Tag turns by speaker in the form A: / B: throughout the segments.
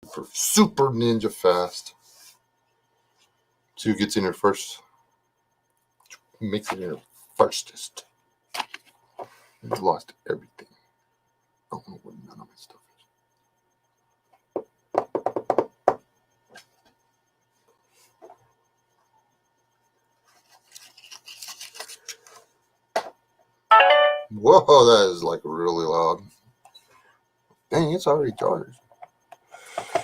A: for super ninja fast. See who gets in here first. Makes it in here firstest. I've lost everything. I don't know where none of my stuff is. Whoa, that is like really loud. Dang, it's already charged. I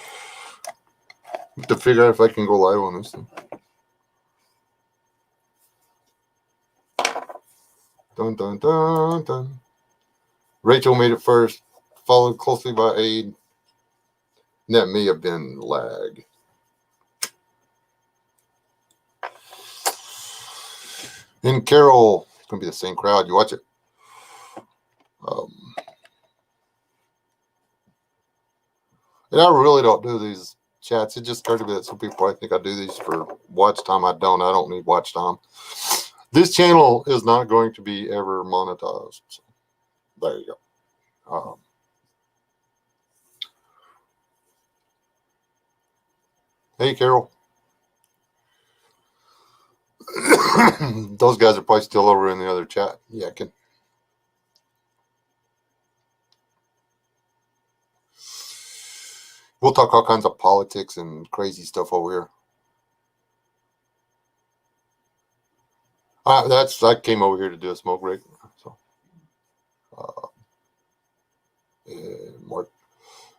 A: have to figure out if I can go live on this thing. Dun dun dun dun. Rachel made it first, followed closely by Aid. And that may have been lag. And Carol, it's gonna be the same crowd. You watch it. And I really don't do these chats. It just occurred to me that some people probably think I do these for watch time. I don't. I don't need watch time. This channel is not going to be ever monetized. So there you go. Hey, Carol. Those guys are probably still over in the other chat. Yeah, we'll talk all kinds of politics and crazy stuff over here. I came over here to do a smoke break. So, Mark,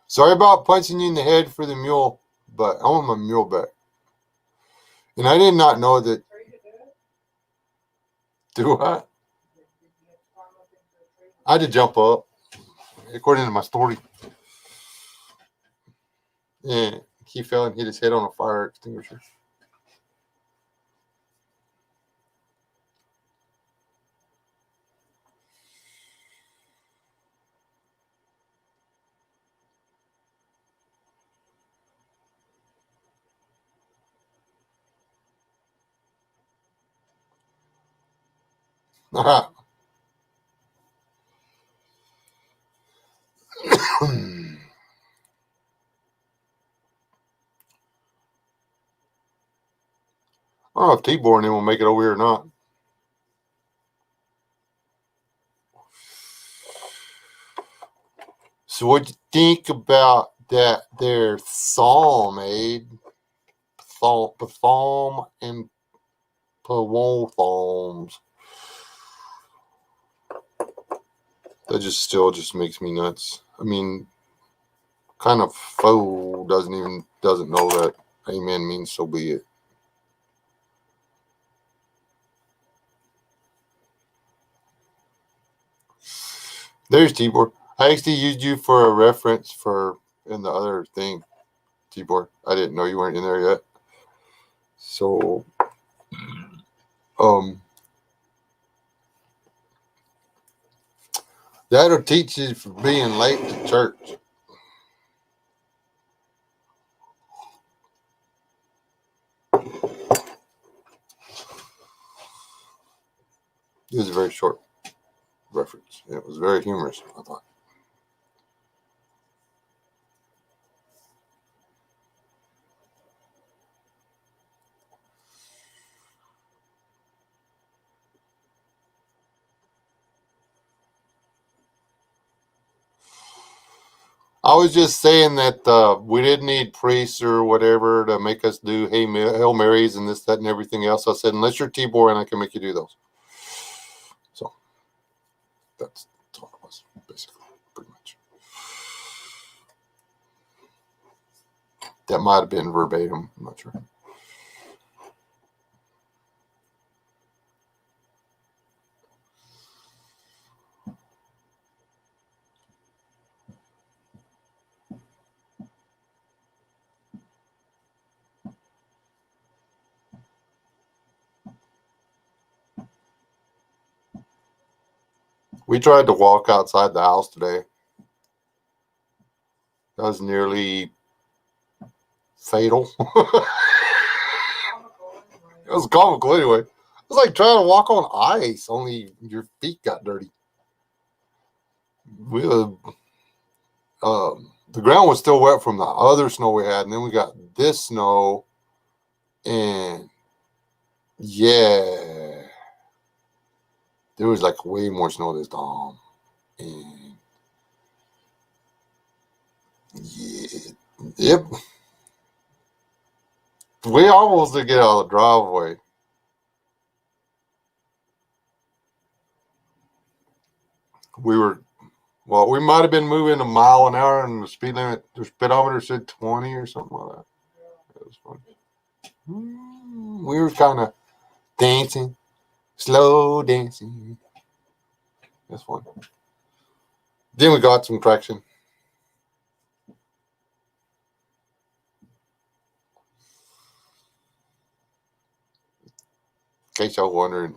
A: sorry about punching you in the head for the mule, but I want my mule back. And I did not know that. Do I? I had to jump up, according to my story. Yeah, he fell and hit his head on a fire extinguisher. I don't know if T-Born will make it over here or not. So what'd you think about that there psalm, Aid? Psalm and Pwosalms. That still makes me nuts. I mean, kind of foe doesn't know that amen means so be it. There's Tibor. I actually used you for a reference in the other thing, Tibor. I didn't know you weren't in there yet. So, that'll teach you for being late to church. It was a very short reference. It was very humorous, I thought. I was just saying that we didn't need priests or whatever to make us do Hail Marys and this, that, and everything else. I said, unless you're Tibor and I can make you do those. So that's all it was, basically, pretty much. That might have been verbatim. I'm not sure. We tried to walk outside the house today. That was nearly fatal. It was comical anyway. It was like trying to walk on ice, only your feet got dirty. The the ground was still wet from the other snow we had, and then we got this snow, and yeah, there was like way more snow this time, and yeah, yep, we almost did get out of the driveway. We were, well, we might have been moving a mile an hour, and the speed limit, the speedometer said 20 or something like that. It was funny. We were kind of dancing, slow dancing. That's fun. Then we got some traction. In case y'all wondering,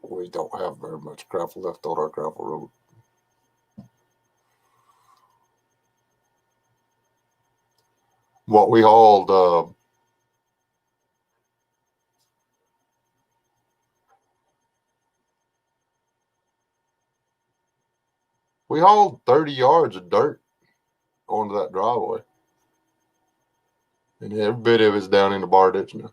A: we don't have very much gravel left on our gravel road. What we hauled, we hauled 30 yards of dirt onto that driveway. And every bit of it's down in the bar ditch now.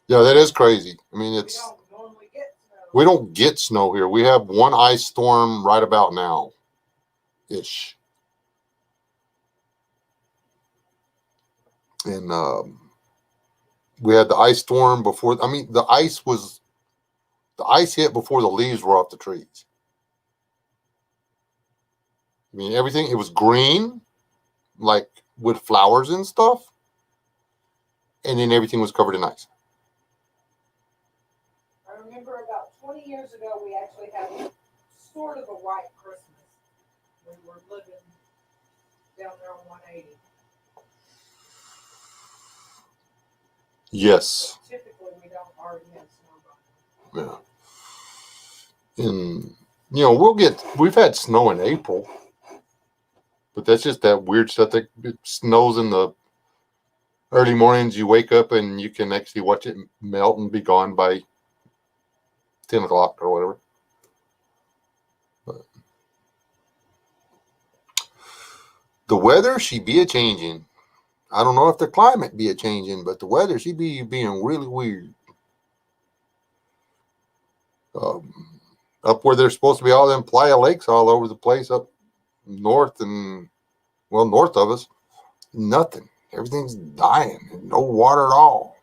A: Yeah, that is crazy. I mean, we don't get snow here. We have one ice storm right about now, ish. And we had the ice storm before. I mean, the ice hit before the leaves were off the trees. I mean, everything, it was green, like with flowers and stuff. And then everything was covered in ice.
B: I remember about 20 years ago, we actually had sort of a white Christmas. We were living down there on 180.
A: Yes.
B: But typically, we don't already have snow.
A: Yeah. And, you know, we've had snow in April, but that's just that weird stuff that it snows in the early mornings. You wake up and you can actually watch it melt and be gone by 10 o'clock or whatever. But the weather, she be a changing. I don't know if the climate be a changing, but the weather, she be being really weird. Up where there's supposed to be all them playa lakes all over the place up north and, well, north of us, nothing. Everything's dying. No water at all.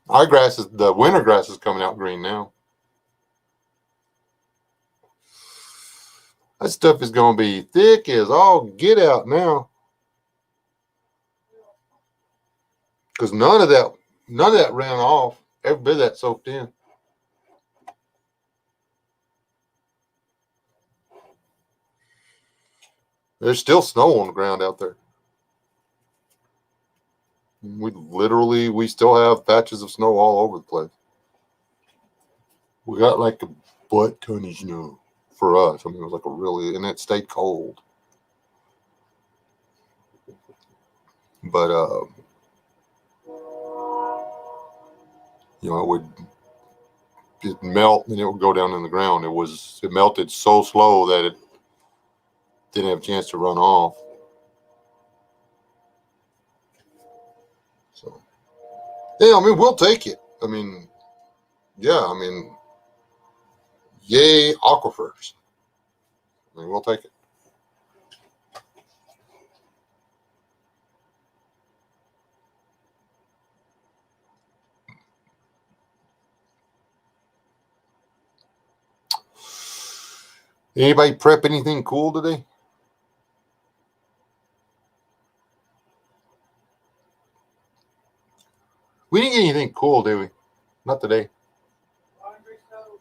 A: Our grass is, the winter grass is coming out green now. That stuff is going to be thick as all get out now. Because none of that ran off. Every bit of that soaked in. There's still snow on the ground out there. We still have patches of snow all over the place. We got like a butt ton of snow for us. I mean, it was like and it stayed cold. But, you know, it'd melt and it would go down in the ground. It melted so slow that it didn't have a chance to run off. So, yeah, I mean, we'll take it. I mean, yeah, I mean, yay, aquifers. I mean, we'll take it. Anybody prep anything cool today? We didn't get anything cool, did we? Not today.
B: Laundry soap.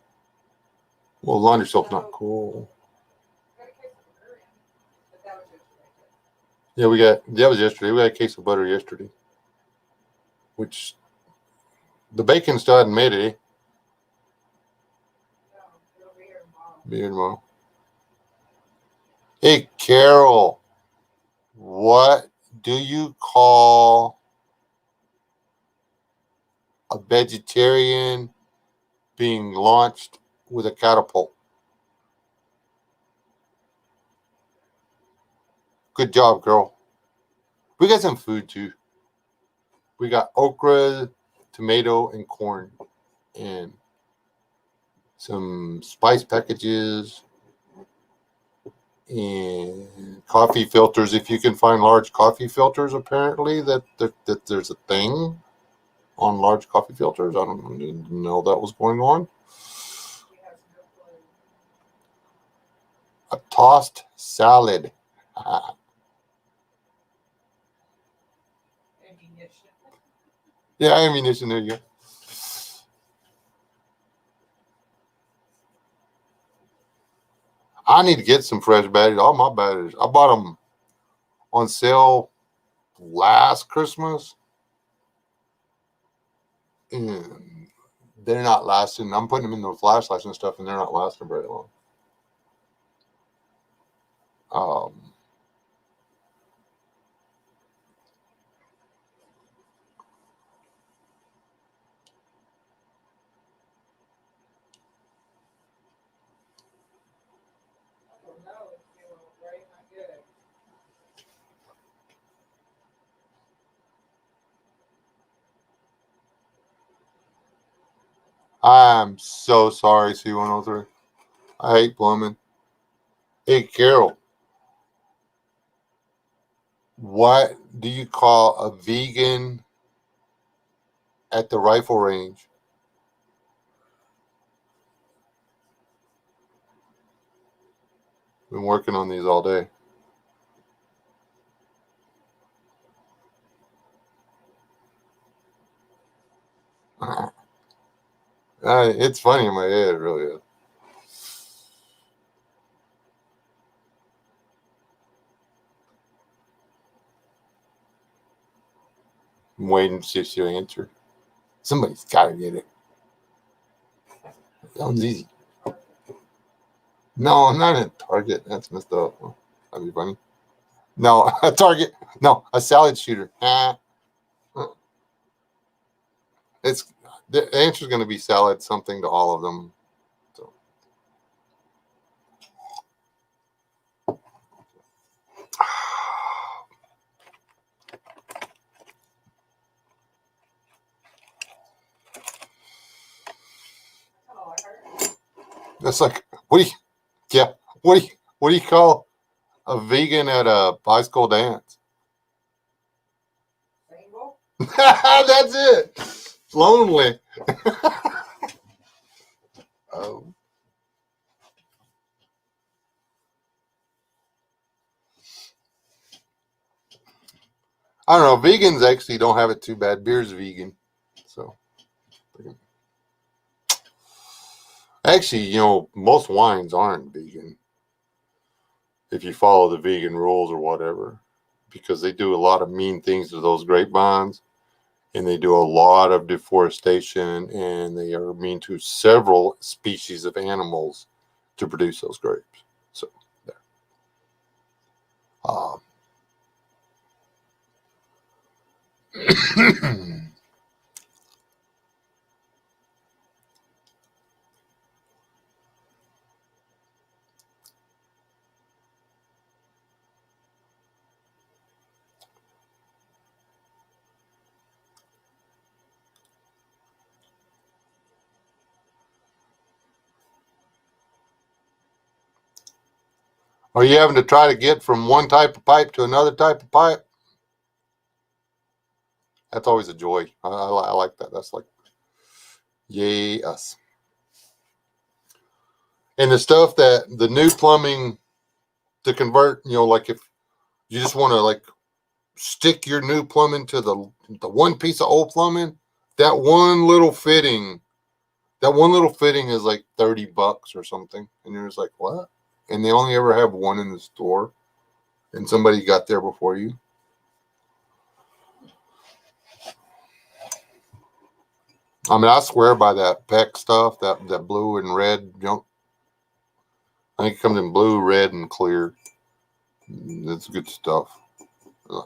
A: Well, laundry soap's not cool. Yeah, that was yesterday. We got a case of butter yesterday. Which, the bacon still hadn't made it, eh?
B: No, it'll be here tomorrow.
A: Be here tomorrow. Hey, Carol, what do you call a vegetarian being launched with a catapult? Good job, girl. We got some food too. We got okra, tomato, and corn, and some spice packages, and coffee filters. If you can find large coffee filters, apparently that there's a thing on large coffee filters. I didn't know that was going on. A tossed salad. Yeah, ammunition. There you go. I need to get some fresh batteries. All my batteries, I bought them on sale last Christmas, and they're not lasting. I'm putting them in the flashlights and stuff, and they're not lasting very long. Um, I'm so sorry, C103. I hate plumbing. Hey, Carol, what do you call a vegan at the rifle range? Been working on these all day. It's funny in my head, it really is. I'm waiting to see if she'll answer. Somebody's got to get it. That one's easy. No, I'm not at Target. That's messed up. That'd be funny. No, a Target. No, a salad shooter. It's the answer is going to be salad something to all of them. So. That's like what do you? Yeah, what do you call a vegan at a high school dance? That's it. Lonely. Oh. I don't know. Vegans actually don't have it too bad. Beer's vegan, so actually, most wines aren't vegan if you follow the vegan rules or whatever, because they do a lot of mean things to those grapevines, and they do a lot of deforestation, and they are mean to several species of animals to produce those grapes. So there. Um, Are you having to try to get from one type of pipe to another type of pipe? That's always a joy. I like that. That's like, yay, us. And the stuff that the new plumbing to convert, like if you just want to like stick your new plumbing to the one piece of old plumbing, that one little fitting is like $30 or something. And you're just like, what? And they only ever have one in the store, and somebody got there before you. I mean, I swear by that PEC stuff, that blue and red junk. I think it comes in blue, red, and clear. It's good stuff.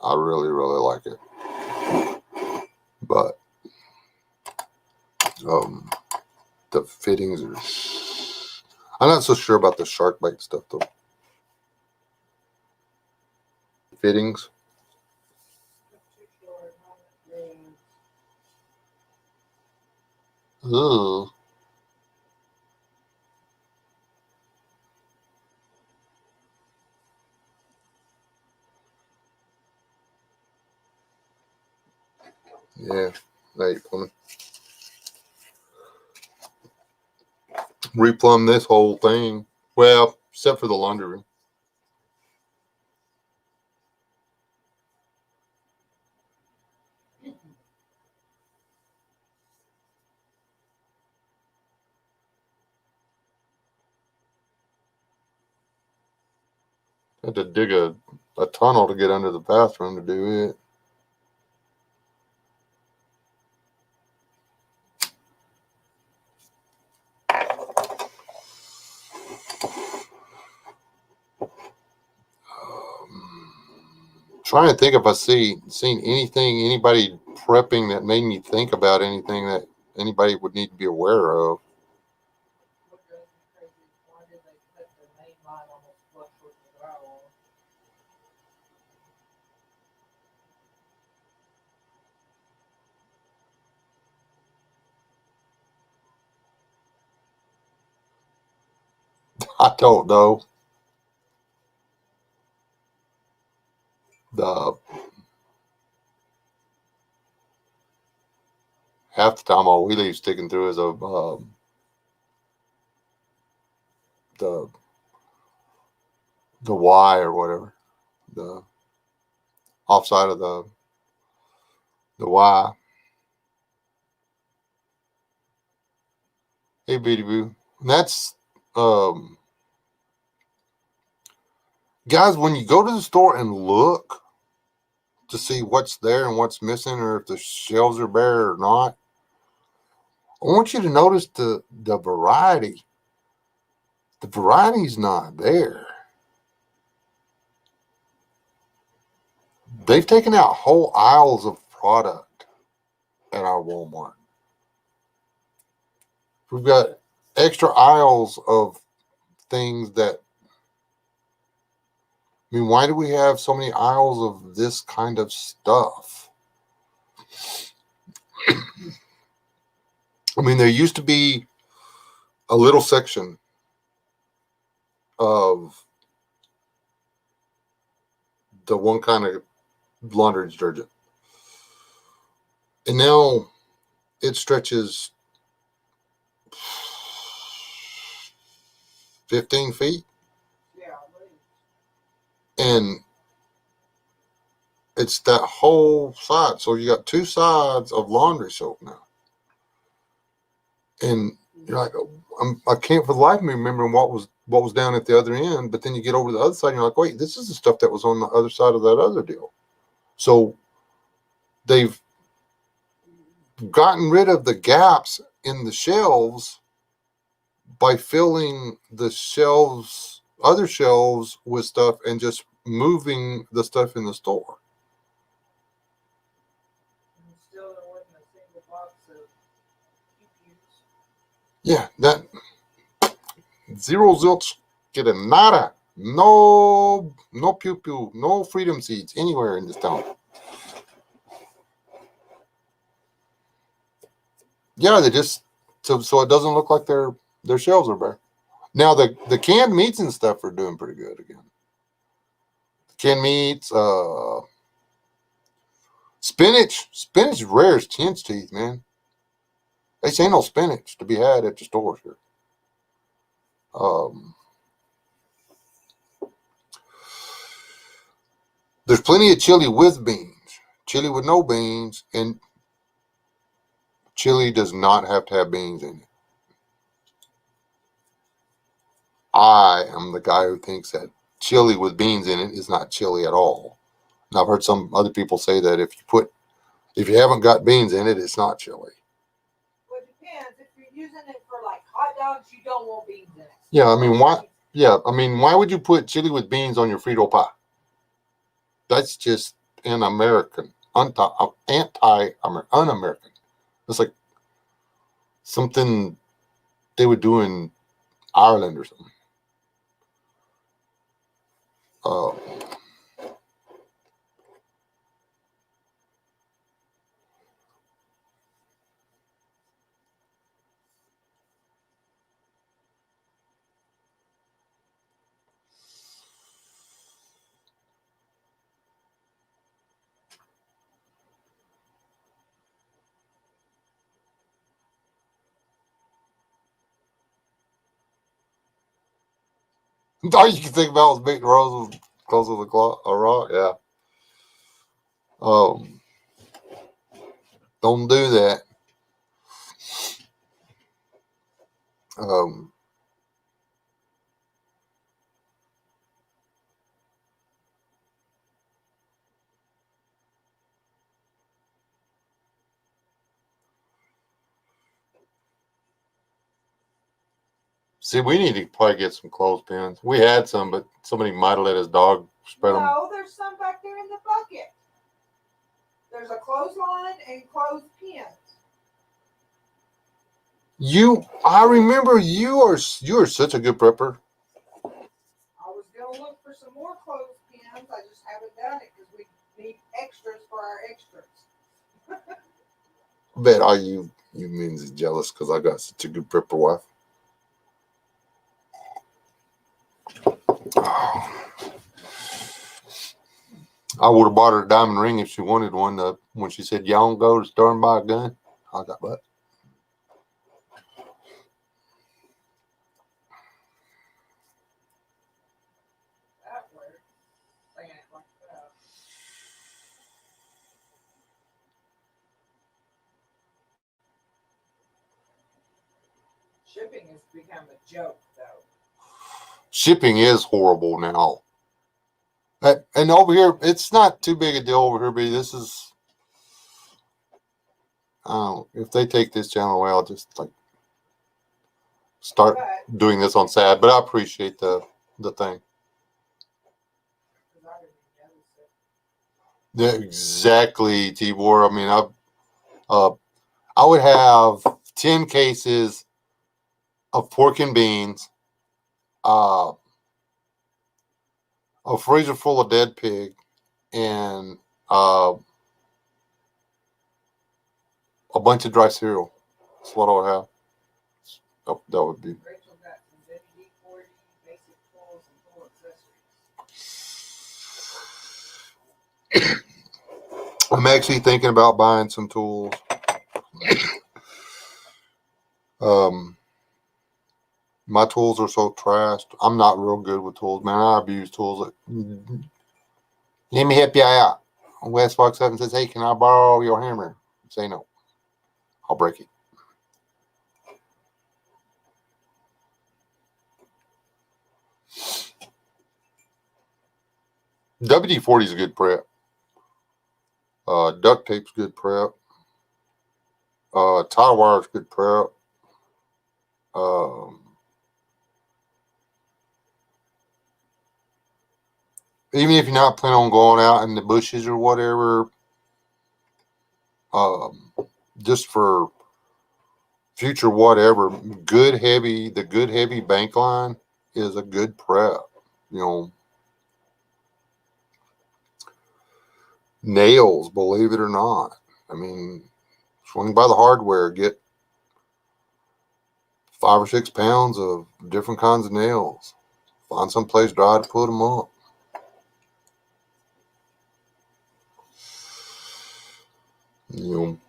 A: I really, really like it. But the fittings are. I'm not so sure about the shark bite stuff though. Fittings. Ugh. Yeah. Hey, plumbing. Replumb this whole thing. Well, except for the laundry room. I had to dig a tunnel to get under the bathroom to do it. Trying to think if I seen anything, anybody prepping that made me think about anything that anybody would need to be aware of.
B: What drove me crazy is why did they put the main line almost flush with the drywall?
A: I don't know. The half the time all we leave sticking through is the Y or whatever, the offside of the Y. Hey, Beauty Boo. And that's guys, when you go to the store and look to see what's there and what's missing, or if the shelves are bare or not, I want you to notice the variety. The variety's not there. They've taken out whole aisles of product at our Walmart. We've got extra aisles of things that, I mean, why do we have so many aisles of this kind of stuff? I mean, there used to be a little section of the one kind of laundry detergent. And now it stretches 15 feet.
B: Yeah,
A: And it's that whole side. So you got two sides of laundry soap now. And you're like, I can't for the life of me remember what was down at the other end. But then you get over to the other side and you're like, wait, this is the stuff that was on the other side of that other deal. So they've gotten rid of the gaps in the shelves by filling the shelves, other shelves with stuff and just moving the stuff in the store.
B: and still there wasn't a single box of pew-pews.
A: Yeah, that zero zilch, get a nada. No pew pew, no freedom seats anywhere in this town. Yeah, they just so it doesn't look like their shelves are bare. Now the canned meats and stuff are doing pretty good again. Canned meats, spinach rare as chin's teeth, man. They say ain't no spinach to be had at the stores here. There's plenty of chili with beans, chili with no beans, and chili does not have to have beans in it. I am the guy who thinks that chili with beans in it is not chili at all. And I've heard some other people say that if you haven't got beans in it, it's not chili.
B: Well, it depends. If you're using it for like hot dogs, you don't want beans in it.
A: Yeah, I mean why? Yeah, I mean why would you put chili with beans on your Frito pie? That's just un-American, un-American. It's like something they would do in Ireland or something. Uh, all you can think about was beating Rose close with a rock. Yeah. Um, don't do that. Um, See, we need to probably get some clothespins. We had some, but somebody might have let his dog spread them.
B: No, there's some back there in the bucket. There's a clothesline and clothespins.
A: I remember you are such a good prepper.
B: I was gonna look for some more clothespins. I just haven't done it because we need extras for our extras.
A: I bet all you means is jealous because I got such a good prepper wife. I would have bought her a diamond ring if she wanted one. When she said, "Y'all don't go to the store and buy a gun," I got that.
B: That works. Saying it like that. Shipping has become a joke, though.
A: Shipping is horrible now. And over here, it's not too big a deal over here, but this is, if they take this channel away, I'll just like start
B: But
A: doing this on SAD. But I appreciate the thing.
B: because I didn't notice it.
A: Yeah, exactly, Tibor. I mean, I would have 10 cases of pork and beans, uh, a freezer full of dead pig, and a bunch of dry cereal. That's what I would have. That would be.
B: Rachel got some WD-40 basic tools and tool accessories.
A: I'm actually thinking about buying some tools. My tools are so trashed. I'm not real good with tools, man. I abuse tools. Let me help you out. Wes walks up and says, "Hey, can I borrow your hammer?" Say no. I'll break it. WD-40 is a good prep. Duct tape's good prep. Tie wire's good prep. Even if you're not planning on going out in the bushes or whatever, just for future whatever, the good heavy bank line is a good prep. You know, nails, believe it or not. I mean, swing by the hardware, get 5 or 6 pounds of different kinds of nails. Find some place dry to put them up. You know,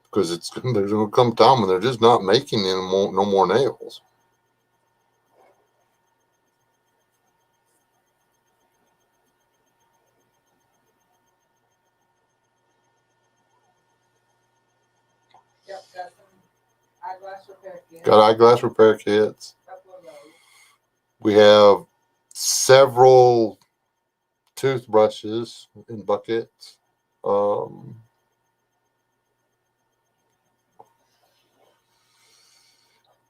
A: because there's gonna come a time when they're just not making no more nails.
B: Yep, got some eyeglass repair kits.
A: Got eyeglass repair kits.
B: Couple of those.
A: We have several toothbrushes in buckets.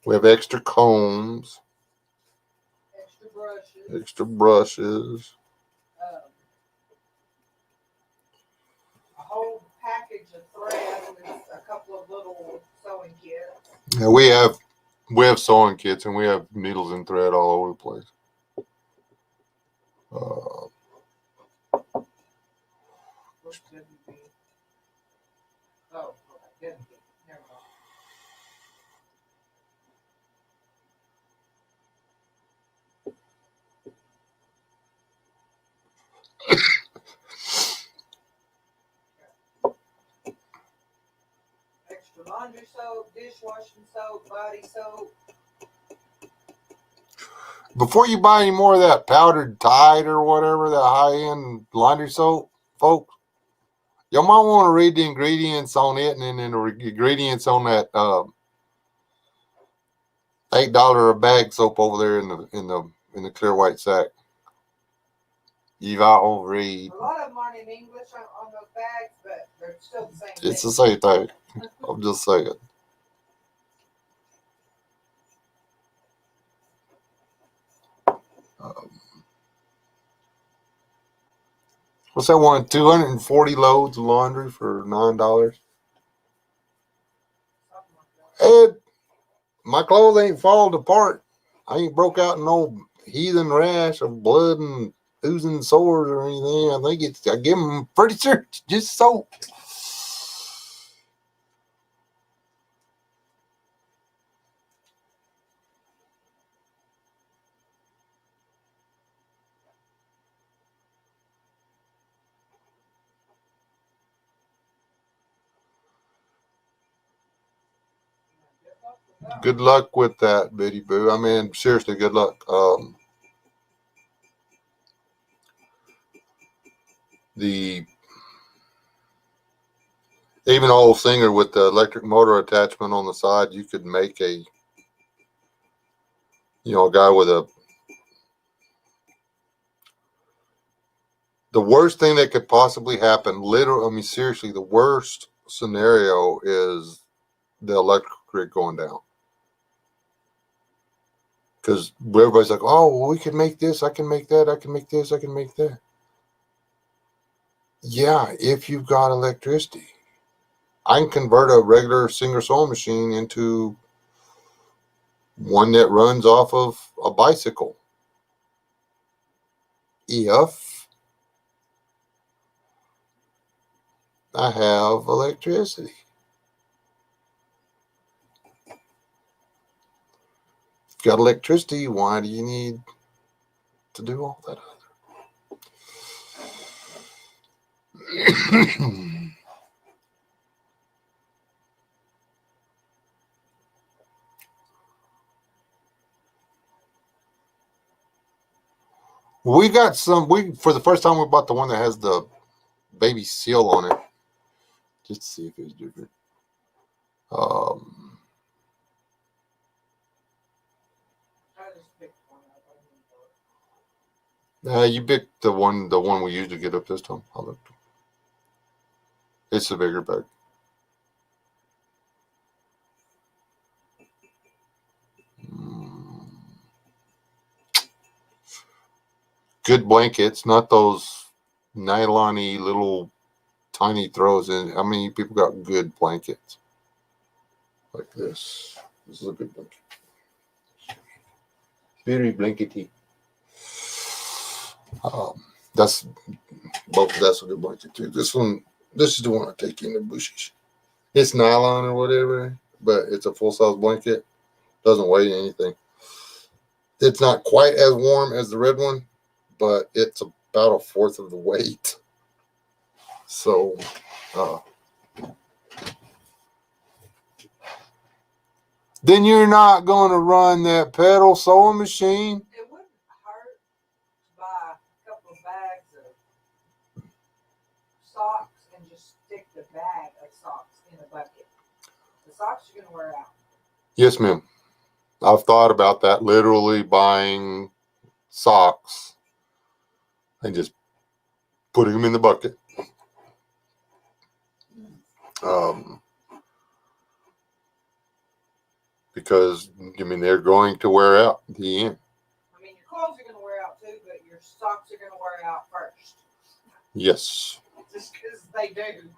A: We have extra combs,
B: Extra brushes.
A: extra brushes.
B: thread and a couple of little sewing kits.
A: Yeah, we have sewing kits and we have needles and thread all over the place.
B: Which couldn't be. Oh, okay, couldn't be. Never mind. Extra laundry soap, dishwashing soap, body soap.
A: Before you buy any more of that powdered Tide or whatever, that high-end laundry soap, folks, y'all might want to read the ingredients on it, and then the ingredients on that $8 a bag soap over there in the clear white sack. You've all read.
B: A lot of them aren't in English on those bags, but they're still the same
A: It's
B: thing.
A: the same thing. I'm just saying. What's that one? 240 loads of laundry for $9.
B: Something like that.
A: And my clothes ain't falling apart. I ain't broke out in no heathen rash of blood and oozing sores or anything. I give them pretty sure it's just soap. Good luck with that, Biddy Boo. I mean, seriously, good luck. The even old Singer with the electric motor attachment on the side, you could make a guy with the worst thing that could possibly happen, literally, I mean, seriously, the worst scenario is the electric grid going down. Because everybody's like, oh, well, we can make this, I can make that, I can make this, I can make that. Yeah, if you've got electricity. I can convert a regular Singer sewing machine into one that runs off of a bicycle. If I have electricity. If you've got electricity, why do you need to do all that other? We got for the first time we bought the one that has the baby seal on it. Just to see if it's different.
B: I just picked one up.
A: You picked the one we usually get up this time. I looked. It's the bigger bag. Good blankets, not those nylon-y little tiny throws in. I mean, people got good blankets like this. This is a good blanket. Very blankety. That's a good blanket too. This is the one I take in the bushes. It's nylon or whatever, but it's a full-size blanket. Doesn't weigh anything. It's not quite as warm as the red one, but it's about a fourth of the weight. So, then you're not going to run that pedal sewing machine.
B: It wouldn't hurt to buy a couple of bags of socks and just stick the bag of socks in a bucket. The socks are going to wear out.
A: Yes, ma'am. I've thought about that, literally buying socks and just putting them in the bucket. Because, I mean, they're going to wear out at the end.
B: I mean, your clothes are going to wear out too, but your socks are going to wear out first.
A: Yes.
B: Just because they do.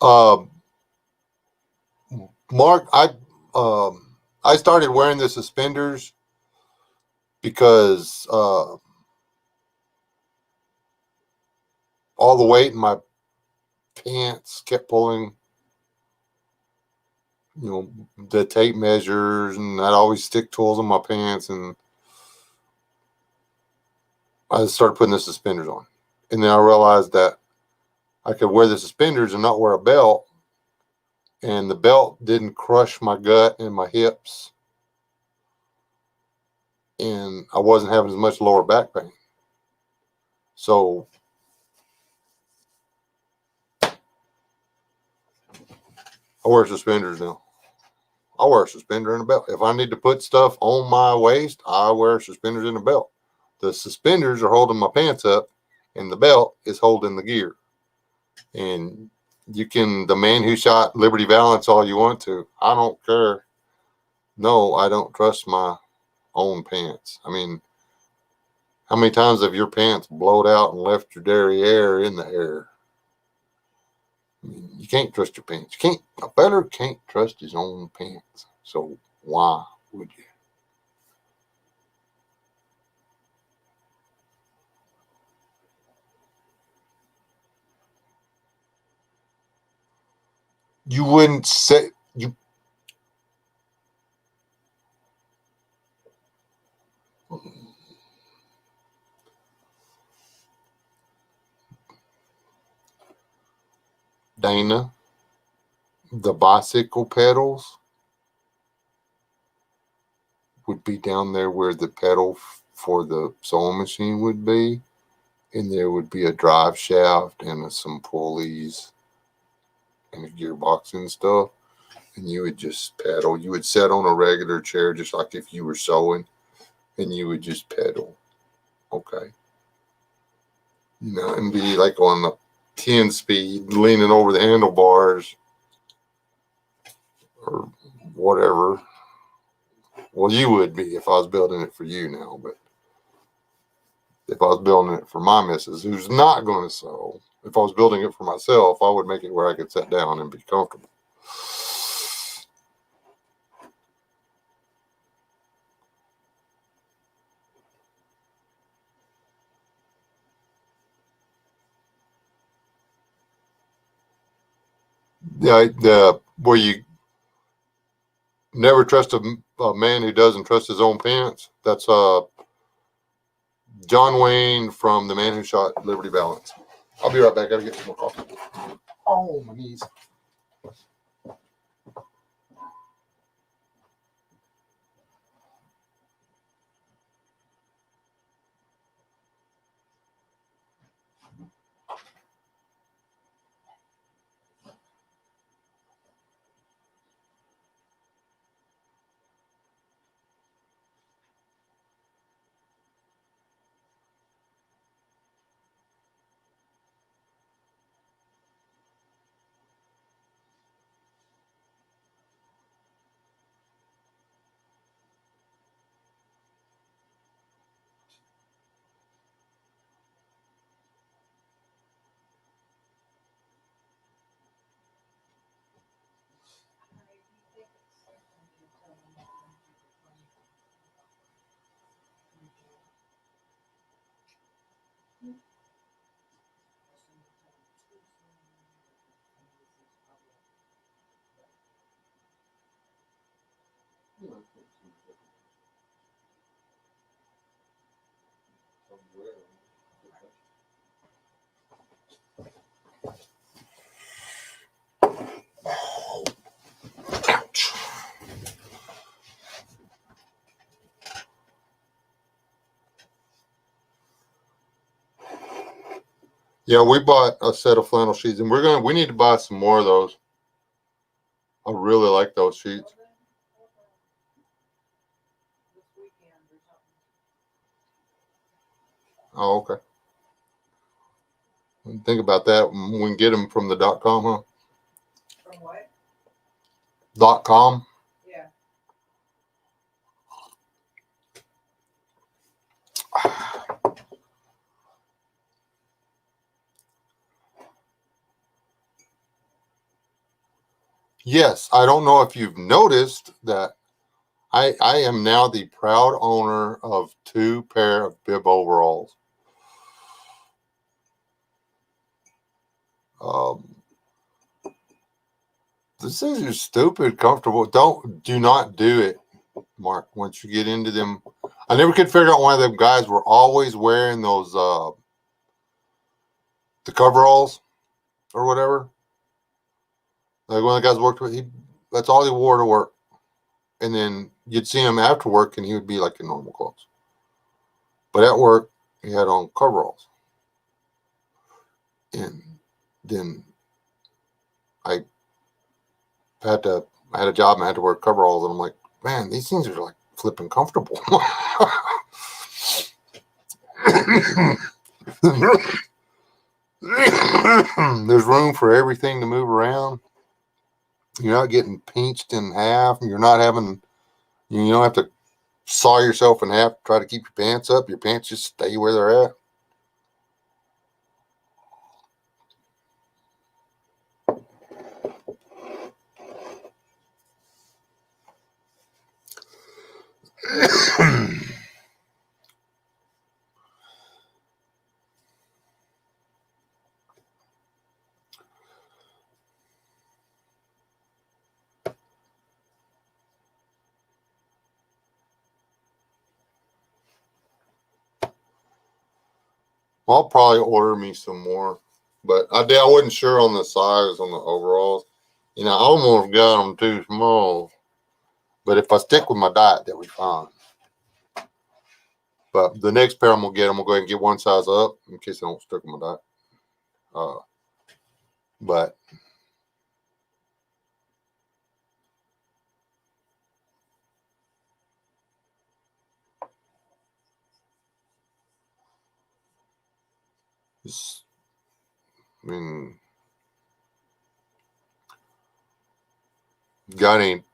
A: Uh, Mark, I started wearing the suspenders because all the weight in my pants kept pulling. You know, the tape measures, and I'd always stick tools in my pants, and I started putting the suspenders on. And then I realized that I could wear the suspenders and not wear a belt, and the belt didn't crush my gut and my hips, and I wasn't having as much lower back pain. So I wear suspenders now. I wear a suspender and a belt. If I need to put stuff on my waist, I wear suspenders and a belt. The suspenders are holding my pants up, and the belt is holding the gear. And you can, the man who shot Liberty Valance all you want to. I don't care. No, I don't trust my own pants. I mean, how many times have your pants blowed out and left your derriere in the air? I mean, you can't trust your pants. You can't. A feller can't trust his own pants. So why would you? You wouldn't say you. Dana, the bicycle pedals would be down there where the pedal for the sewing machine would be, and there would be a drive shaft and some pulleys and a gearbox and stuff. And you would just pedal. You would sit on a regular chair just like if you were sewing, and you would just pedal. Okay. You know, and be like on a 10 speed, leaning over the handlebars or whatever. Well, you would be if I was building it for you now, but if I was building it for my missus who's not going to sew, if I was building it for myself, I would make it where I could sit down and be comfortable. Yeah, the where you never trust a man who doesn't trust his own pants. That's John Wayne from The Man Who Shot Liberty Valance. I'll be right back. I gotta get some more coffee. Oh, my knees. Ouch. Yeah, we bought a set of flannel sheets, and we need to buy some more of those. I really like those sheets.
B: This weekend or something.
A: Oh, okay. Think about that. We can get them from the .com, huh?
B: From what?
A: .com.
B: Yeah.
A: Yes, I don't know if you've noticed that I am now the proud owner of 2 pair of bib overalls. Um, this is just stupid comfortable. Do not do it, Mark. Once you get into them, I never could figure out why them guys were always wearing those the coveralls or whatever. Like one of the guys worked with, that's all he wore to work. And then you'd see him after work, and he would be like in normal clothes. But at work, he had on coveralls. And then I I had a job and I had to wear coveralls, and I'm like, man, these things are like flipping comfortable. There's room for everything to move around. You're not getting pinched in half. You don't have to saw yourself in half to try to keep your pants up. Your pants just stay where they're at. Well, I'll probably order me some more, but I wasn't sure on the size on the overalls. I almost got them too small, but if I stick with my diet, they'll be fine. But the next pair I'm gonna get, I'm gonna go ahead and get one size up in case I don't stick with my diet. But it's, I mean, God ain't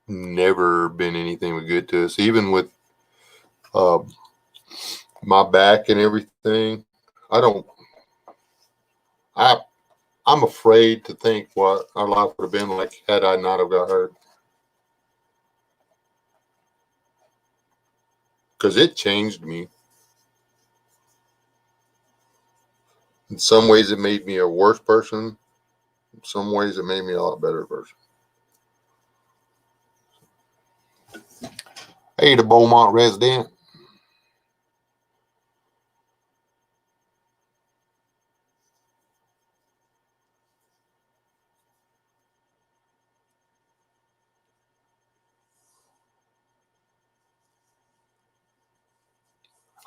A: never been anything but good to us, even with uh, my back and everything. I don't. I I'm afraid to think what our life would have been like had I not have got hurt, because it changed me. In some ways, it made me a worse person. In some ways, it made me a lot better person. Hey, the Beaumont resident.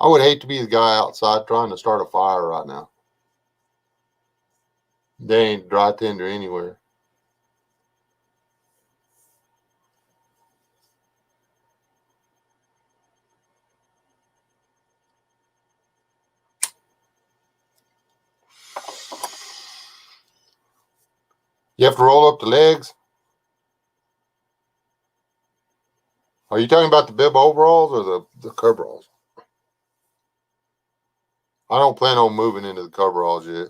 A: I would hate to be the guy outside trying to start a fire right now. There ain't dry tinder anywhere. You have to roll up the legs. Are you talking about the bib overalls or the coveralls? I don't plan on moving into the coveralls yet.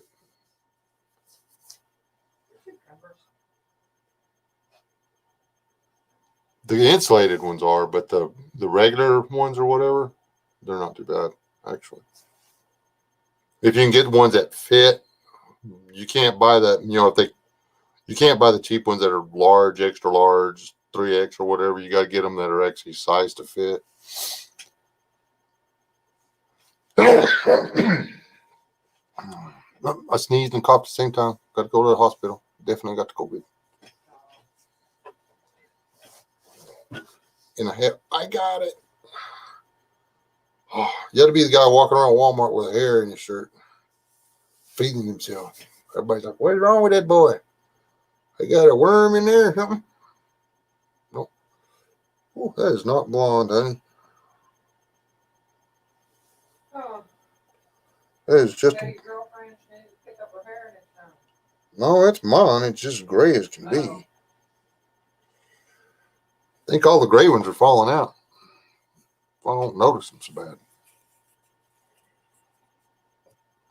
A: The insulated ones are, but the regular ones or whatever, they're not too bad, actually. If you can get ones that fit, you can't buy that, you can't buy the cheap ones that are large, extra large, 3X or whatever. You got to get them that are actually sized to fit. I sneezed and coughed at the same time. Got to go to the hospital. Definitely got to COVID. And I got it. Oh, you got to be the guy walking around Walmart with hair in his shirt, feeding himself. Everybody's like, "What's wrong with that boy? I got a worm in there or something?" No. Oh, that is not blonde, honey.
B: Oh,
A: That is just.
B: your girlfriend needs to pick up her hair next time.
A: No, that's mine. It's just gray as can be.
B: Oh.
A: I think all the gray ones are falling out. I don't notice them so bad.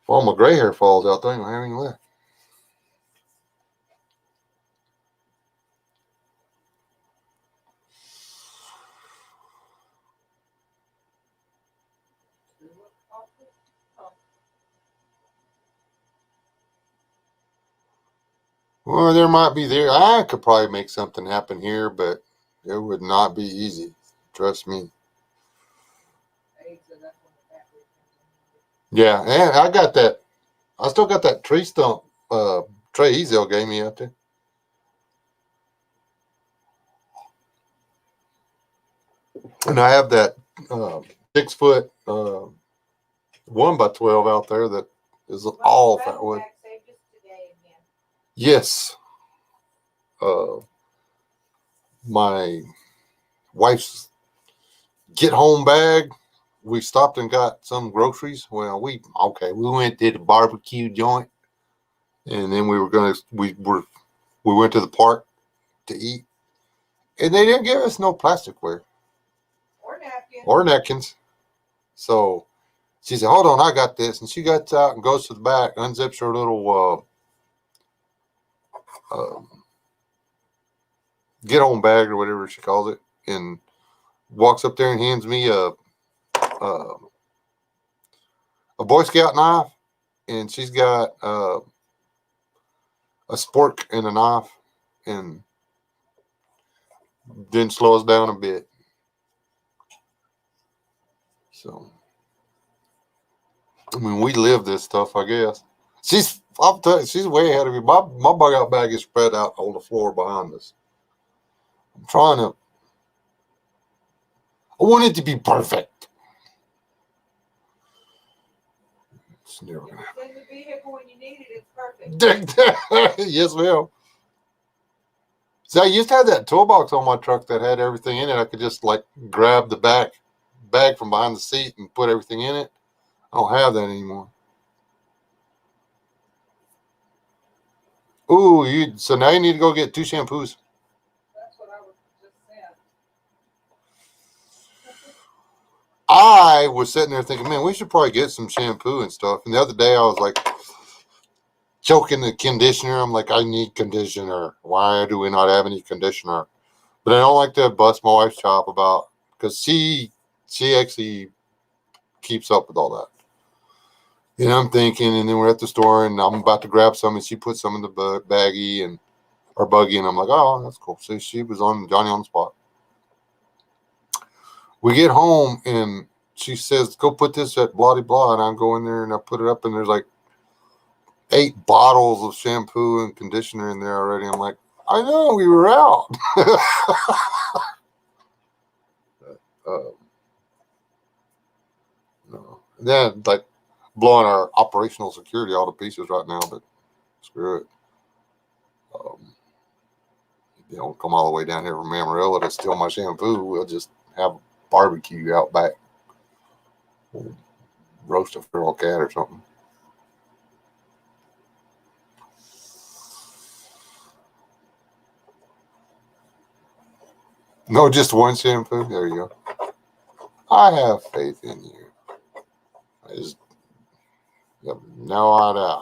A: If all my gray hair falls out, there ain't gonna have any left. Well, there might be there. I could probably make something happen here, but it would not be easy. Trust me. Yeah, and I got that. I still got that tree stump. Trey Ezel gave me out there. And I have that 6 foot 1x12 out there that is all fat wood. Yes. My wife's get home bag. We stopped and got some groceries. Well, we went to the barbecue joint, and then we went to the park to eat, and they didn't give us no plasticware or napkins. So she said, "Hold on, I got this," and she gets out and goes to the back, unzips her little get home bag or whatever she calls it, and walks up there and hands me a Boy Scout knife, and she's got a spork and a knife, and didn't slow us down a bit. So, I mean, we live this stuff, I guess. She's way ahead of me. My bug out bag is spread out on the floor behind us. I want it to be perfect. It's never gonna happen.
B: In the vehicle when you need it, it's perfect.
A: Yes, ma'am. See, I used to have that toolbox on my truck that had everything in it. I could just like grab the bag from behind the seat and put everything in it. I don't have that anymore. Ooh, so now you need to go get 2 shampoos.
B: That's what I was just saying.
A: I was sitting there thinking, man, we should probably get some shampoo and stuff. And the other day I was like choking the conditioner. I'm like, I need conditioner. Why do we not have any conditioner? But I don't like to bust my wife's chop about, because she actually keeps up with all that. And I'm thinking, and then we're at the store, and I'm about to grab some, and she put some in the buggy, and I'm like, oh, that's cool. So she was on Johnny on the spot. We get home, and she says, go put this at blah, blah, and I go in there, and I put it up, and there's like 8 bottles of shampoo and conditioner in there already. I'm like, I know, we were out. No. Then, like, blowing our operational security all to pieces right now, but screw it. You don't come all the way down here from Amarillo to steal my shampoo. We'll just have a barbecue out back. We'll roast a feral cat or something. No, just one shampoo. There you go. I have faith in you. I just have no idea.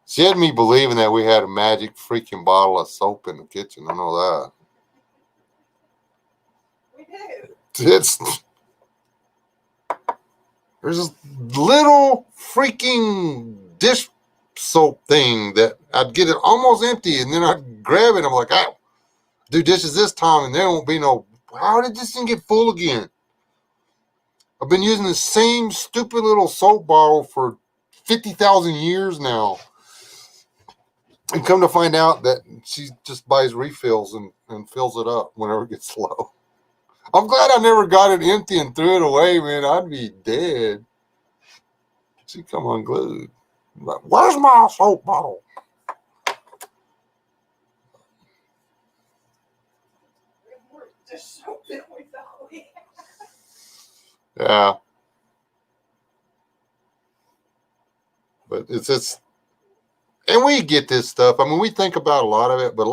A: She had me believing that we had a magic freaking bottle of soap in the kitchen. I know that.
B: We do.
A: There's this little freaking dish soap thing that I'd get it almost empty, and then I'd grab it. I'm like, I do dishes this time, and there won't be no. How did this thing get full again? I've been using the same stupid little soap bottle for 50,000 years now. And come to find out that she just buys refills and fills it up whenever it gets low. I'm glad I never got it empty and threw it away, man. I'd be dead. She come unglued. I'm like, where's my soap bottle?
B: Just soap that we thought we had.
A: Yeah. But it's just, and we get this stuff. I mean, we think about a lot of it, but we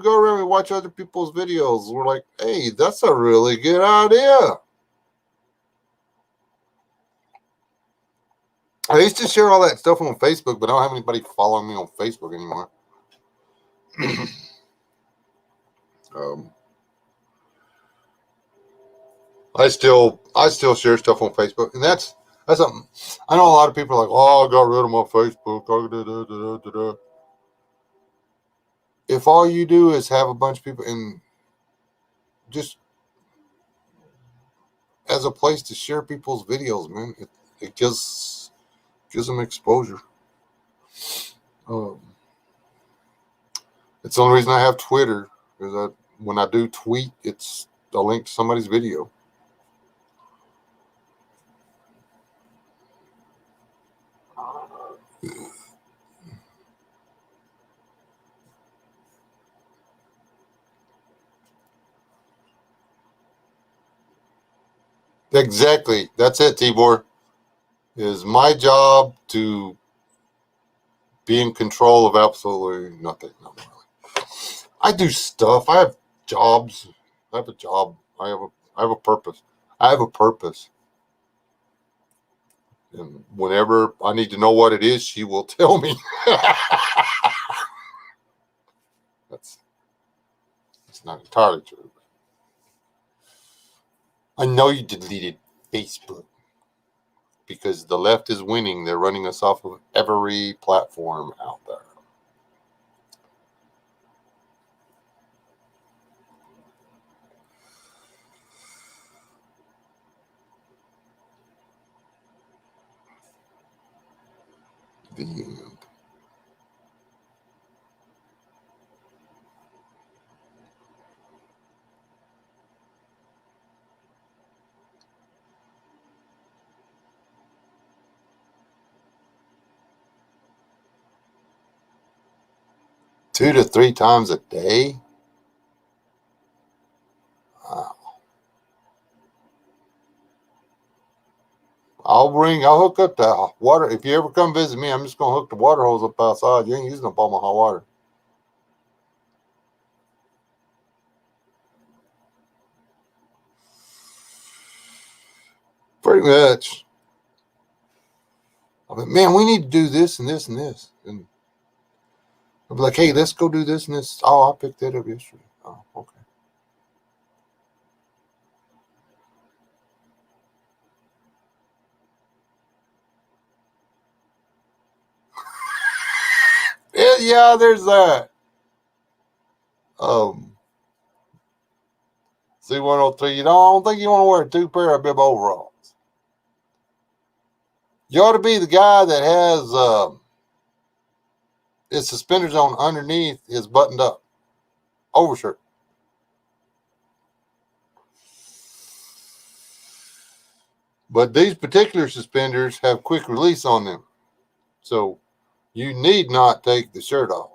A: go around and watch other people's videos. We're like, hey, that's a really good idea. I used to share all that stuff on Facebook, but I don't have anybody following me on Facebook anymore. I still share stuff on Facebook, and that's something. I know a lot of people are like, oh, I got rid of my Facebook. if all you do is have a bunch of people and just as a place to share people's videos, man, it gives them exposure. Um, it's the only reason I have Twitter is that when I do tweet, it's a link to somebody's video. Exactly. That's it, Tibor. It is my job to be in control of absolutely nothing. No, really. I do stuff. I have jobs. I have a job. I have a purpose. I have a purpose. And whenever I need to know what it is, she will tell me. That's not entirely true. I know you deleted Facebook because the left is winning. They're running us off of every platform out there. The end. Two to three times a day? Wow. I'll hook up the water. If you ever come visit me, I'm just going to hook the water hose up outside. You ain't using up all my hot water. Pretty much. I mean, man, we need to do this and this and this. And I'll be like, hey, let's go do this and this. Oh, I picked that up yesterday. Oh, okay. Yeah, there's that. C103, I don't think you want to wear two pair of bib overalls. You ought to be the guy that has his suspenders on underneath his buttoned up overshirt. But these particular suspenders have quick release on them. So you need not take the shirt off.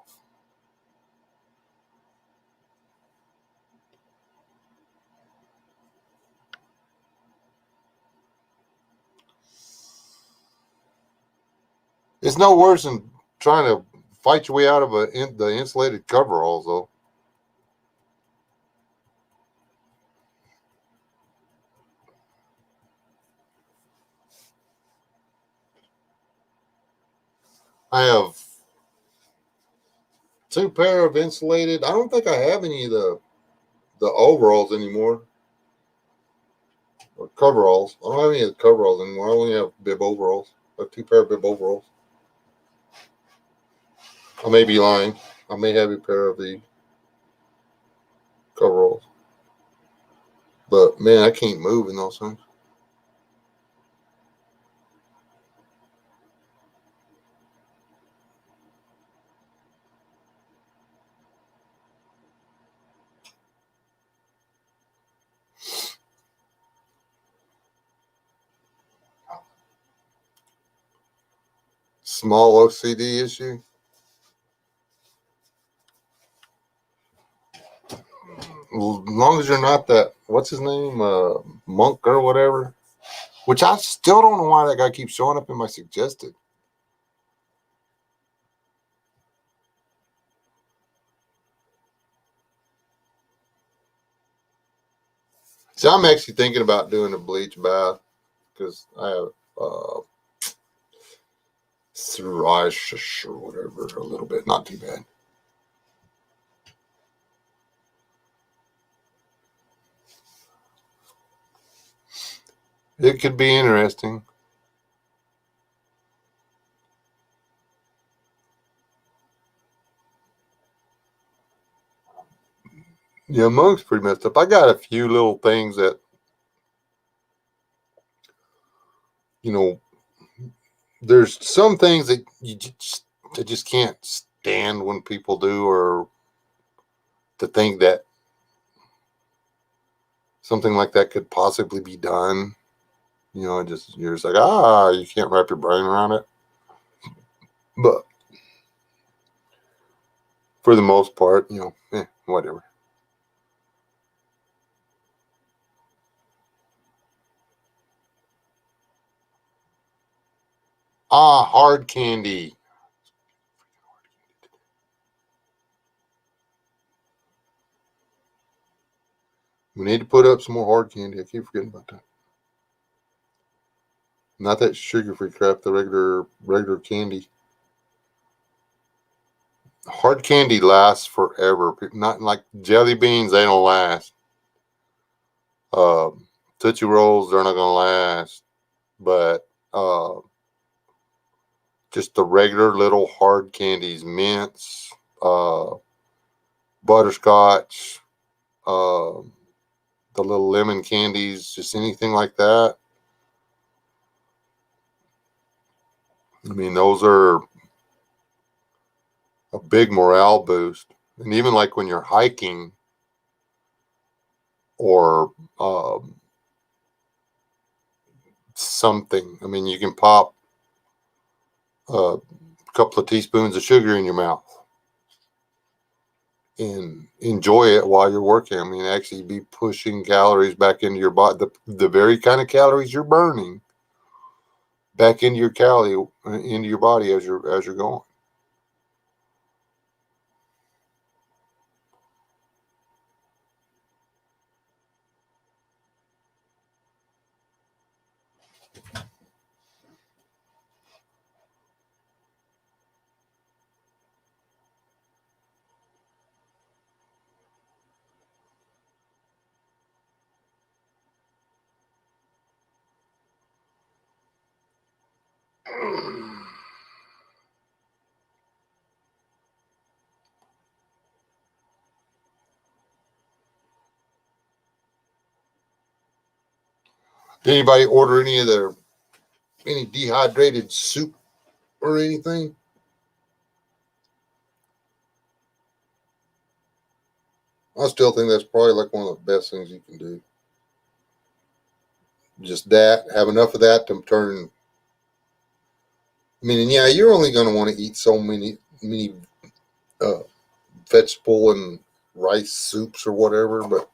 A: It's no worse than trying to fight your way out of the insulated coveralls, though. I have two pair of insulated. I don't think I have any of the overalls anymore. Or coveralls. I don't have any of the coveralls anymore. I only have bib overalls. I have two pair of bib overalls. I may be lying. I may have a pair of the coveralls. But man, I can't move in those things. Small OCD issue. As long as you're not that, what's his name, Monk or whatever. Which I still don't know why that guy keeps showing up in my suggested. See, I'm actually thinking about doing a bleach bath because I have psoriasis or whatever, a little bit, not too bad. It could be interesting. Yeah, monk's pretty messed up. I got a few little things that, you know, there's some things that I just can't stand when people do, or to think that something like that could possibly be done. You know, you're just like, you can't wrap your brain around it. But for the most part, whatever. Hard candy. We need to put up some more hard candy. I keep forgetting about that. Not that sugar-free crap, the regular candy. Hard candy lasts forever. Not like jelly beans, they don't last. Tootsie Rolls, they're not gonna last. But just the regular little hard candies, mints, butterscotch, the little lemon candies, just anything like that. I mean, those are a big morale boost. And even like when you're hiking or something, I mean, you can pop a couple of teaspoons of sugar in your mouth and enjoy it while you're working. I mean, actually be pushing calories back into your body, the very kind of calories you're burning back into into your body as you're going. Did anybody order any dehydrated soup or anything? I still think that's probably like one of the best things you can do. Just that, have enough of that to turn. I mean, and yeah, you're only going to want to eat so many uh, vegetable and rice soups or whatever, but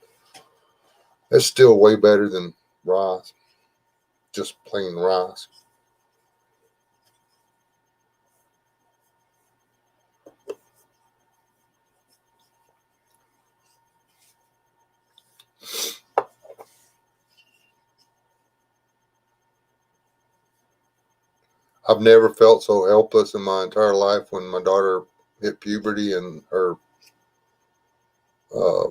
A: that's still way better than rice, just plain rice. I've never felt so helpless in my entire life when my daughter hit puberty and her uh,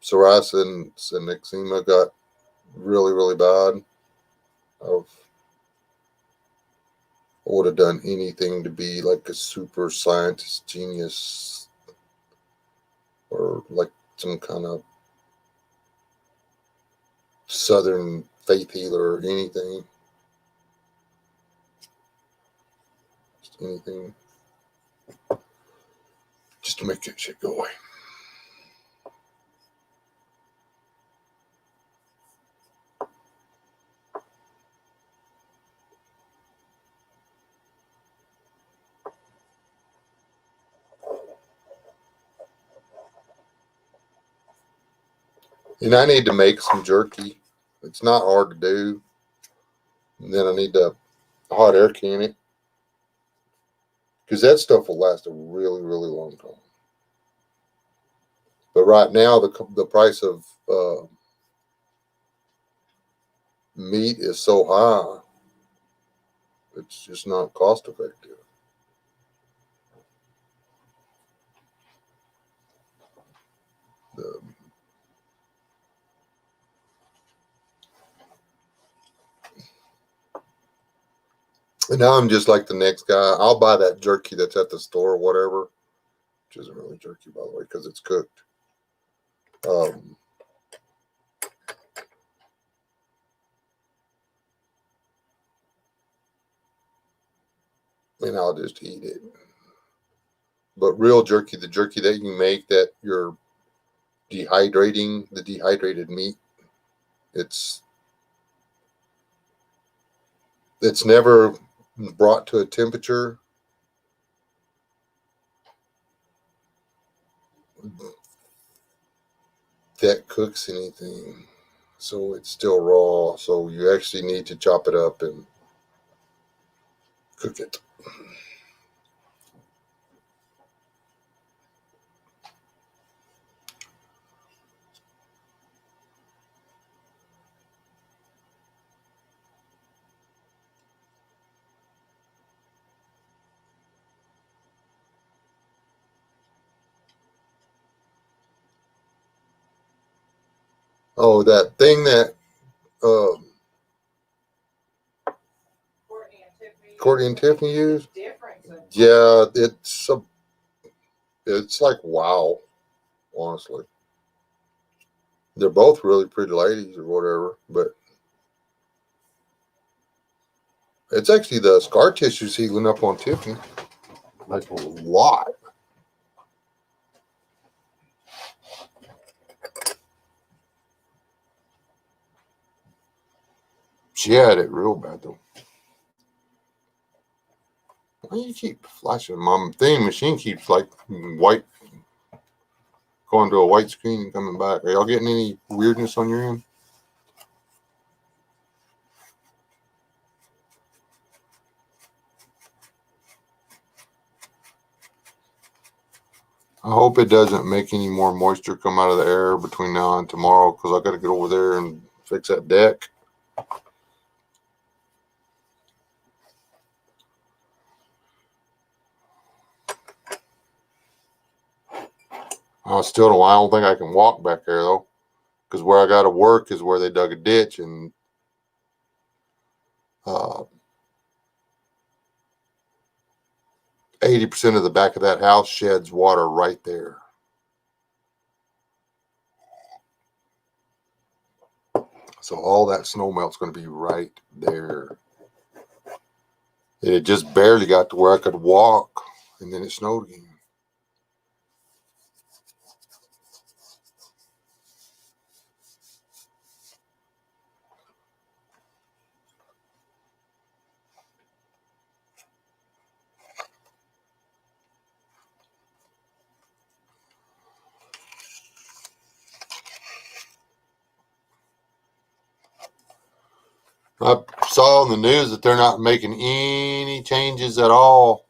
A: psoriasis and eczema got really, really bad. I would have done anything to be like a super scientist genius or like some kind of southern faith healer or anything. Just anything. Just to make that shit go away. And I need to make some jerky. It's not hard to do. And then I need to hot air can it. Because that stuff will last a really, really long time. But right now, the price of meat is so high, it's just not cost effective. Um, and now I'm just like the next guy. I'll buy that jerky that's at the store or whatever, which isn't really jerky, by the way, because it's cooked. And I'll just eat it. But real jerky, the jerky that you make that you're dehydrating, the dehydrated meat, it's never brought to a temperature that cooks anything. So it's still raw. So you actually need to chop it up and cook it. Oh, that thing that Courtney and Tiffany use? Yeah, it's like wow, honestly. They're both really pretty ladies or whatever, but it's actually the scar tissue's healing up on Tiffany. Like a lot. She had it real bad though. Why do you keep flashing? My thing machine keeps like white, going to a white screen and coming back. Are y'all getting any weirdness on your end? I hope it doesn't make any more moisture come out of the air between now and tomorrow, because I got to get over there and fix that deck. I don't think I can walk back there though, because where I got to work is where they dug a ditch, and 80% of the back of that house sheds water right there. So all that snow melt's going to be right there. It just barely got to where I could walk, and then it snowed again. I saw on the news that they're not making any changes at all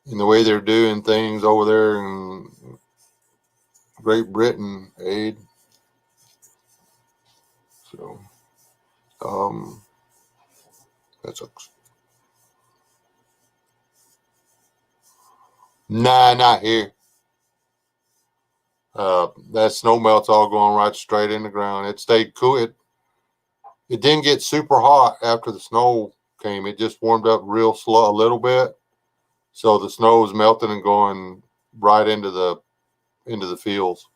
A: in the way they're doing things over there in Great Britain, aid. So, that sucks. Nah, not here. That snow melt's all going right straight in the ground. It stayed cool. It didn't get super hot after the snow came. It just warmed up real slow a little bit. So the snow was melting and going right into the fields.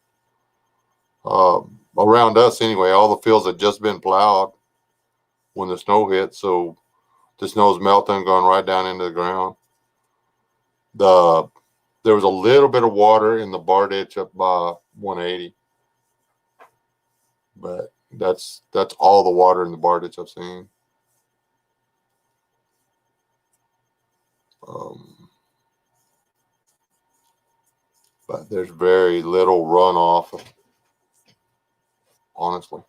A: Around us anyway, all the fields had just been plowed when the snow hit, so the snow's melting and going right down into the ground. There was a little bit of water in the bar ditch up by 180, but that's all the water in the bar ditch I've seen. But there's very little runoff, honestly.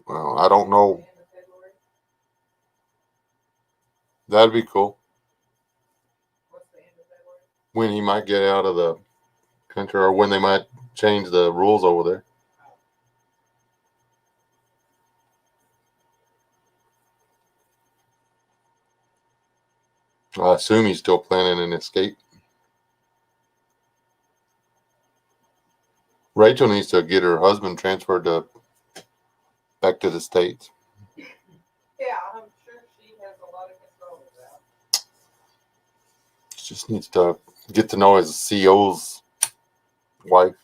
A: Well, I don't know. That'd be cool. When he might get out of the country, or when they might change the rules over there. I assume he's still planning an escape. Rachel needs to get her husband transferred back to the States.
B: Yeah,
A: Just needs to get to know his CO's wife.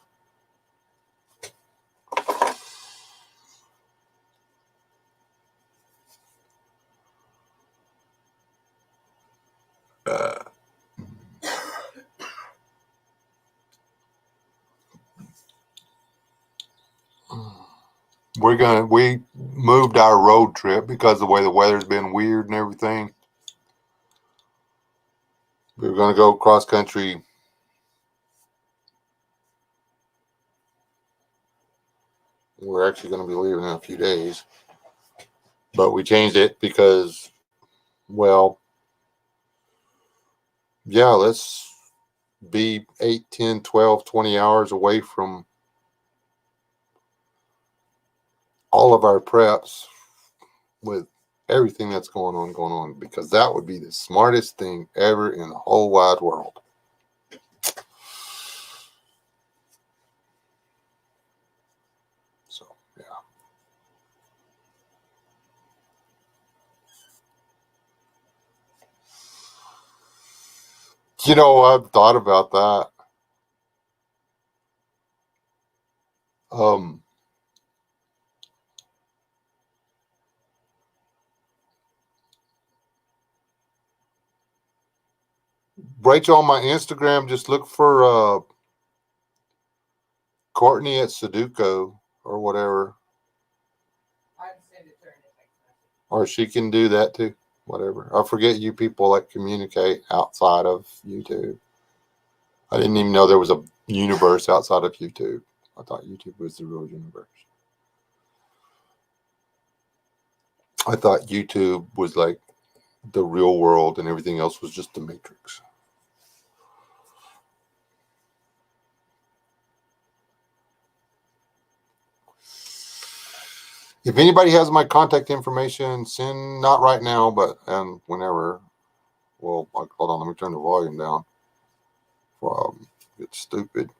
A: We moved our road trip because of the way the weather's been weird and everything. We were going to go cross country. We're actually going to be leaving in a few days, but we changed it because, well, yeah, let's be 8, 10, 12, 20 hours away from all of our preps with everything that's going on, because that would be the smartest thing ever in the whole wide world. So, yeah. I've thought about that. Rachel, on my Instagram, just look for Courtney at Sudoku or whatever.
B: I can send it to her in a text message.
A: Or she can do that too. Whatever. I forget you people that communicate outside of YouTube. I didn't even know there was a universe outside of YouTube. I thought YouTube was the real universe. I thought YouTube was like the real world and everything else was just the Matrix. If anybody has my contact information, send, not right now, but whenever. Well, hold on, let me turn the volume down. It's stupid.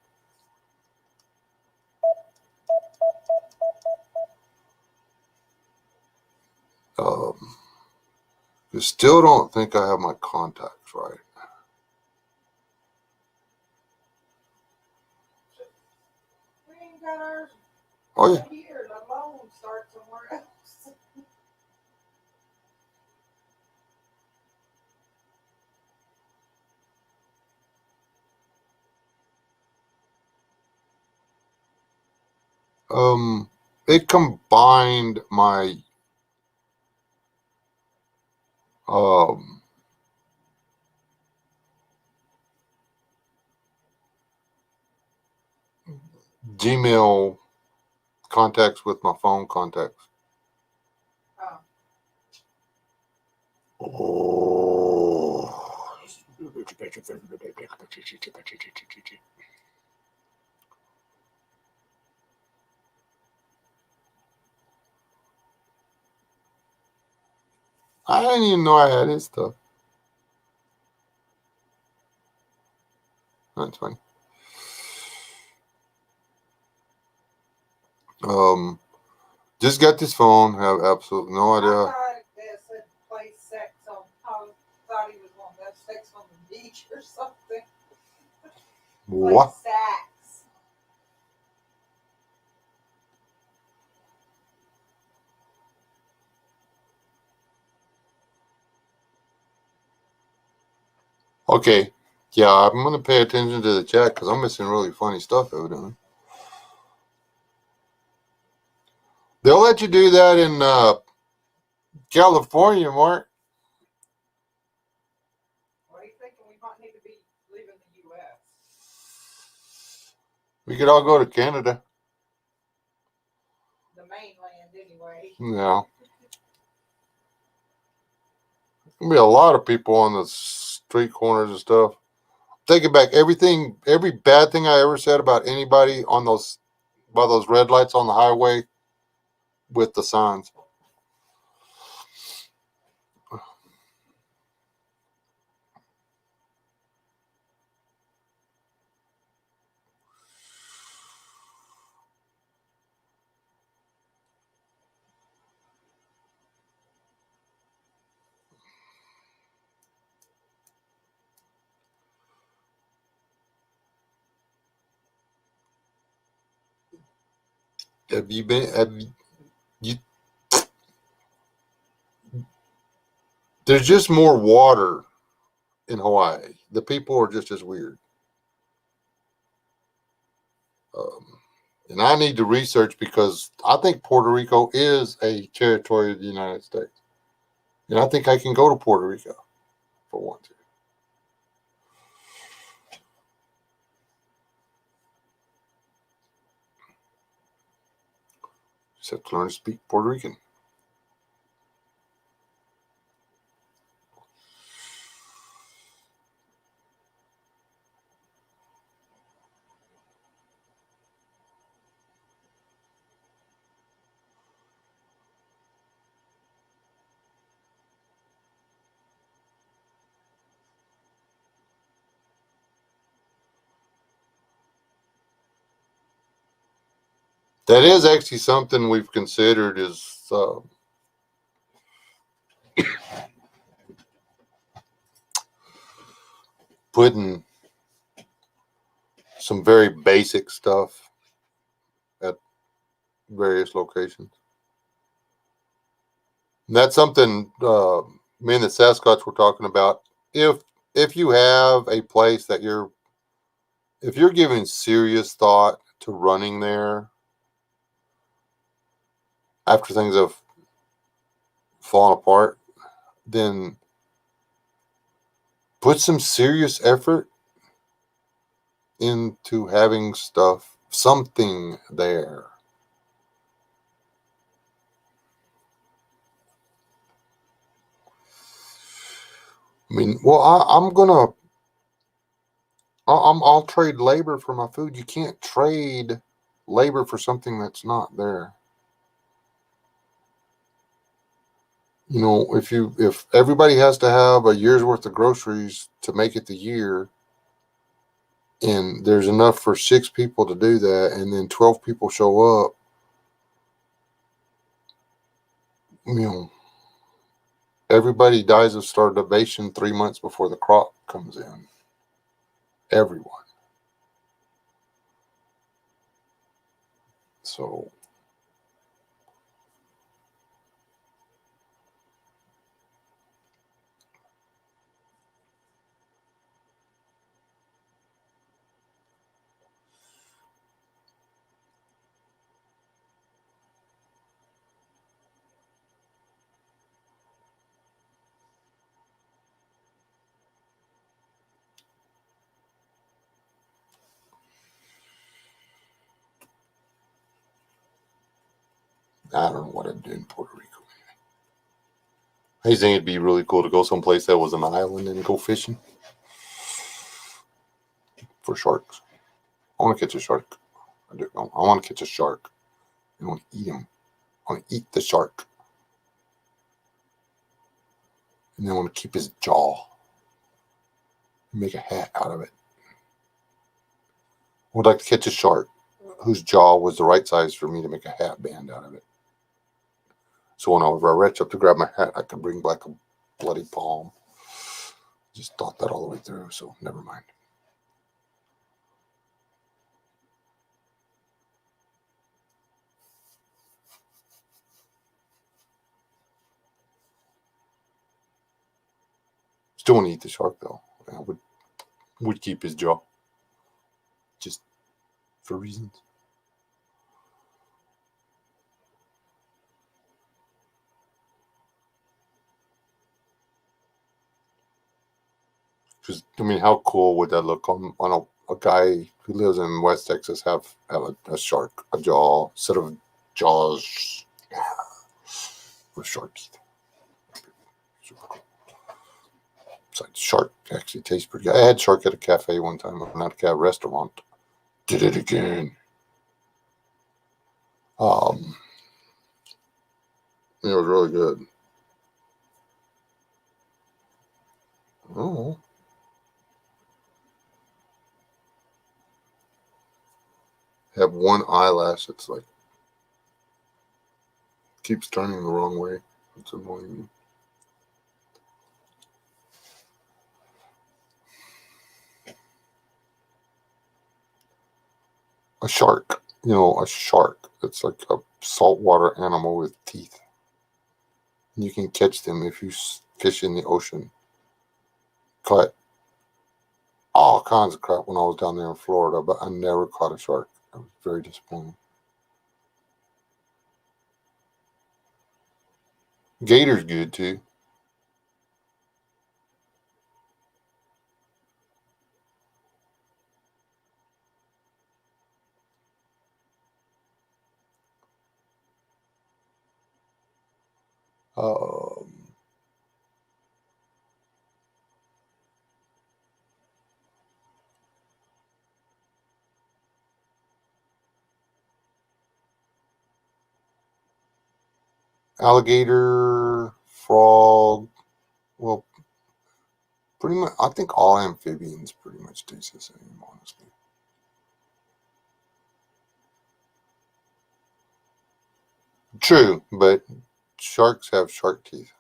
A: I still don't think I have my contacts right.
B: We ain't got ours
A: Oh, yeah.
B: here, let alone start somewhere else.
A: It combined my Gmail contacts with my phone contacts. Oh. I didn't even know I had his stuff. That's funny. Just got this phone. Have absolutely no idea.
B: I thought it said play sex on. I thought he was wanting to have sex on the beach or something.
A: What?
B: Play sax.
A: Okay. Yeah, I'm going to pay attention to the chat because I'm missing really funny stuff, evidently. They'll let you do that in California, Mark.
B: What are you thinking? We might need to be leaving the U.S.
A: We could all go to Canada.
B: The mainland, anyway.
A: Yeah. There'll be a lot of people on the street corners and stuff. Take it back. Every bad thing I ever said about anybody on by those red lights on the highway with the signs. Have you been? You? There's just more water in Hawaii. The people are just as weird. And I need to research because I think Puerto Rico is a territory of the United States. And I think I can go to Puerto Rico if I want to. Just have to learn to speak Puerto Rican. That is actually something we've considered is putting some very basic stuff at various locations. And that's something me and the Sasquatch were talking about. If you have a place that if you're giving serious thought to running there after things have fallen apart, then put some serious effort into having something there. I mean, well, I'll trade labor for my food. You can't trade labor for something that's not there. You know, if everybody has to have a year's worth of groceries to make it the year, and there's enough for 6 people to do that, and then 12 people show up, you know, everybody dies of starvation 3 months before the crop comes in. Everyone. So I don't know what I'd do in Puerto Rico. I think it'd be really cool to go someplace that was an island and go fishing for sharks. I want to catch a shark. I do. I want to catch a shark. I want to eat him. I want to eat the shark. And then I want to keep his jaw. Make a hat out of it. I would like to catch a shark whose jaw was the right size for me to make a hat band out of it. So whenever I reach up to grab my hat, I can bring back a bloody palm. Just thought that all the way through, so never mind. Still want to eat the shark though. I would keep his jaw. Just for reasons. Because I mean, how cool would that look on a guy who lives in West Texas have a shark, a jaw, set of jaws with shark teeth? Super cool. It's like shark actually tastes pretty good. I had shark at a cafe one time, not a restaurant. Did it again. It was really good. Oh. Have one eyelash that's like keeps turning the wrong way. It's annoying me. A shark. a shark. It's like a saltwater animal with teeth. You can catch them if you fish in the ocean. Caught all kinds of crap when I was down there in Florida, but I never caught a shark. I was very disappointed. Gator's good too. Um, Alligator, frog. Well, pretty much. I think all amphibians pretty much taste the same, honestly. True, but sharks have shark teeth.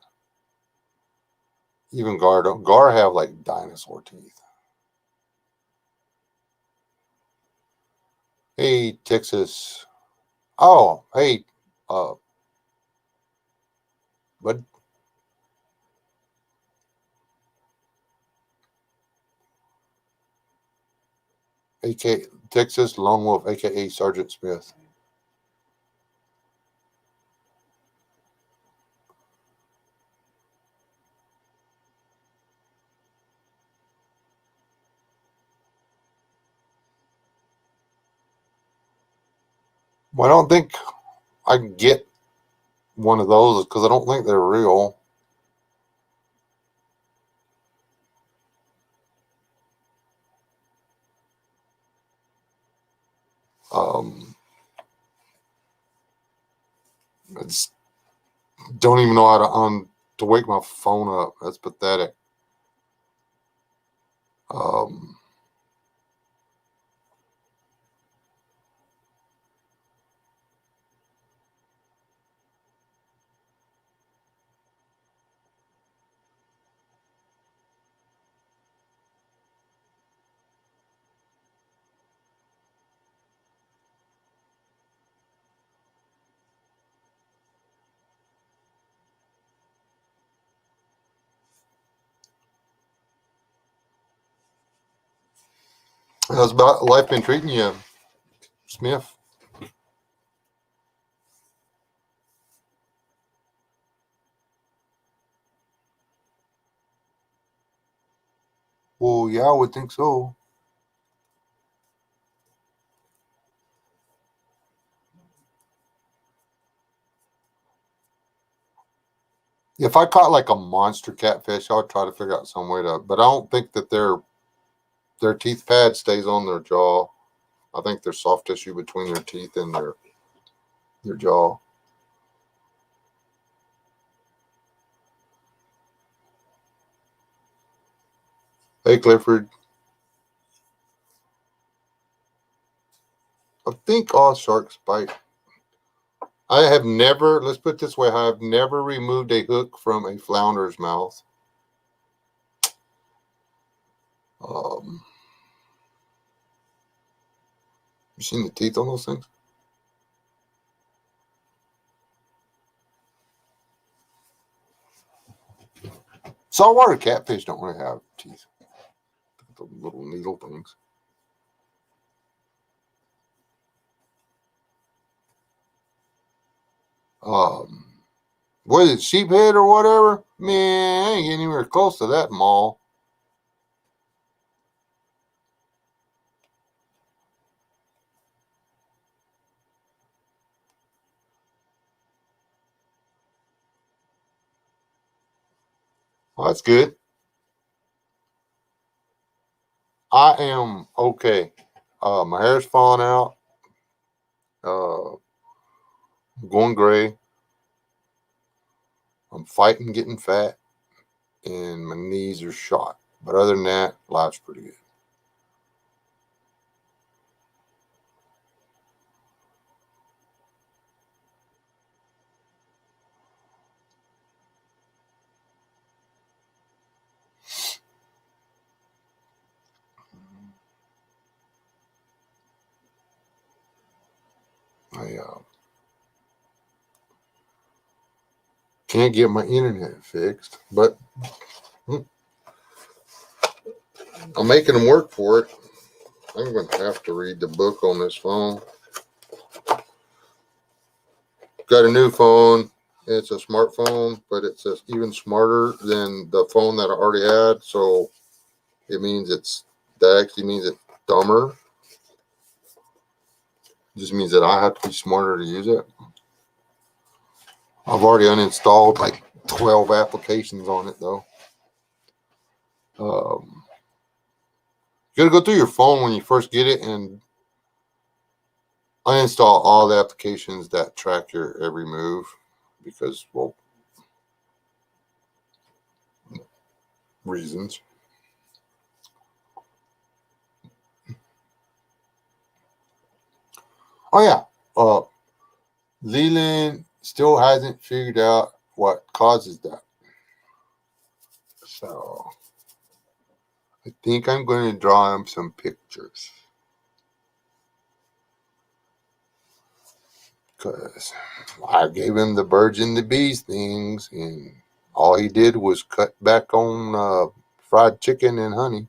A: Even gar don't. Gar have like dinosaur teeth. Hey, Texas. Oh, hey, uh, but AK Texas Lone Wolf, aka Sergeant Smith. Well, I don't think I can get one of those because I don't think they're real. Um, I just don't even know how to wake my phone up. That's pathetic. Um, how's about life been treating you, Smith? Well, yeah, I would think so. If I caught like a monster catfish, I would try to figure out some way to. But I don't think that their teeth pad stays on their jaw. I think there's soft tissue between their teeth and their jaw. Hey, Clifford. I think all sharks bite. I have never. Let's put it this way: I have never removed a hook from a flounder's mouth. Um, you seen the teeth on those things? Saltwater catfish don't really have teeth. The little needle things. Um, what is it, sheephead or whatever? Man, I ain't getting anywhere close to that mall. Well, that's good. I am okay. My hair's falling out. I'm going gray. I'm fighting getting fat, and my knees are shot. But other than that, life's pretty good. I can't get my internet fixed, but I'm making them work for it. I'm going to have to read the book on this phone. Got a new phone. It's a smartphone, but it's even smarter than the phone that I already had. So it means that actually means it's dumber. It just means that I have to be smarter to use it. I've already uninstalled like 12 applications on it though. You got to go through your phone when you first get it and uninstall all the applications that track your every move because, well, reasons. Oh yeah, Leland still hasn't figured out what causes that. So I think I'm going to draw him some pictures because I gave him the birds and the bees things, and all he did was cut back on fried chicken and honey.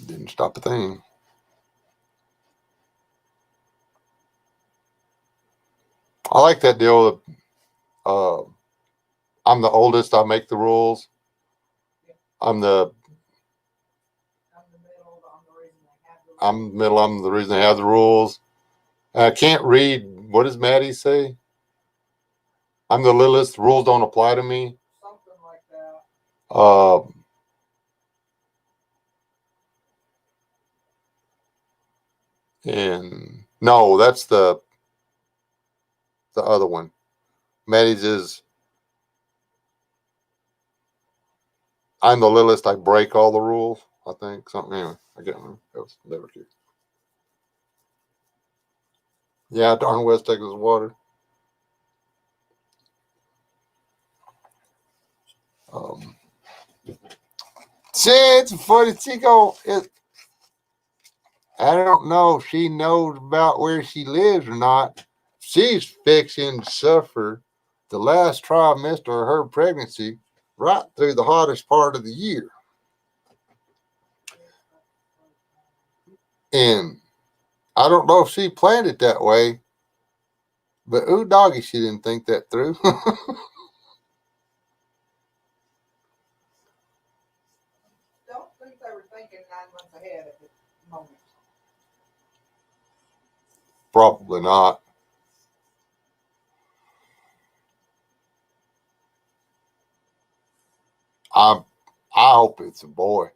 A: Didn't stop a thing. I like that deal. Uh, I'm the oldest. I make the rules. I'm the middle. I'm the reason they have the rules. I can't read. What does Maddie say? I'm the littlest. Rules don't apply to me.
B: Something like that.
A: And no, that's the other one. Maddie's is I'm the littlest. I break all the rules. I think something. Anyway, I can't remember. That was never cute. Yeah, darn West Texas water. Um, it's funny. I don't know if she knows about where she lives or not. She's fixing to suffer the last trimester of her pregnancy right through the hottest part of the year. And I don't know if she planned it that way, but ooh, doggy, she didn't think that through.
B: Don't think they were thinking 9 months ahead at the moment.
A: Probably not. I I hope it's a boy.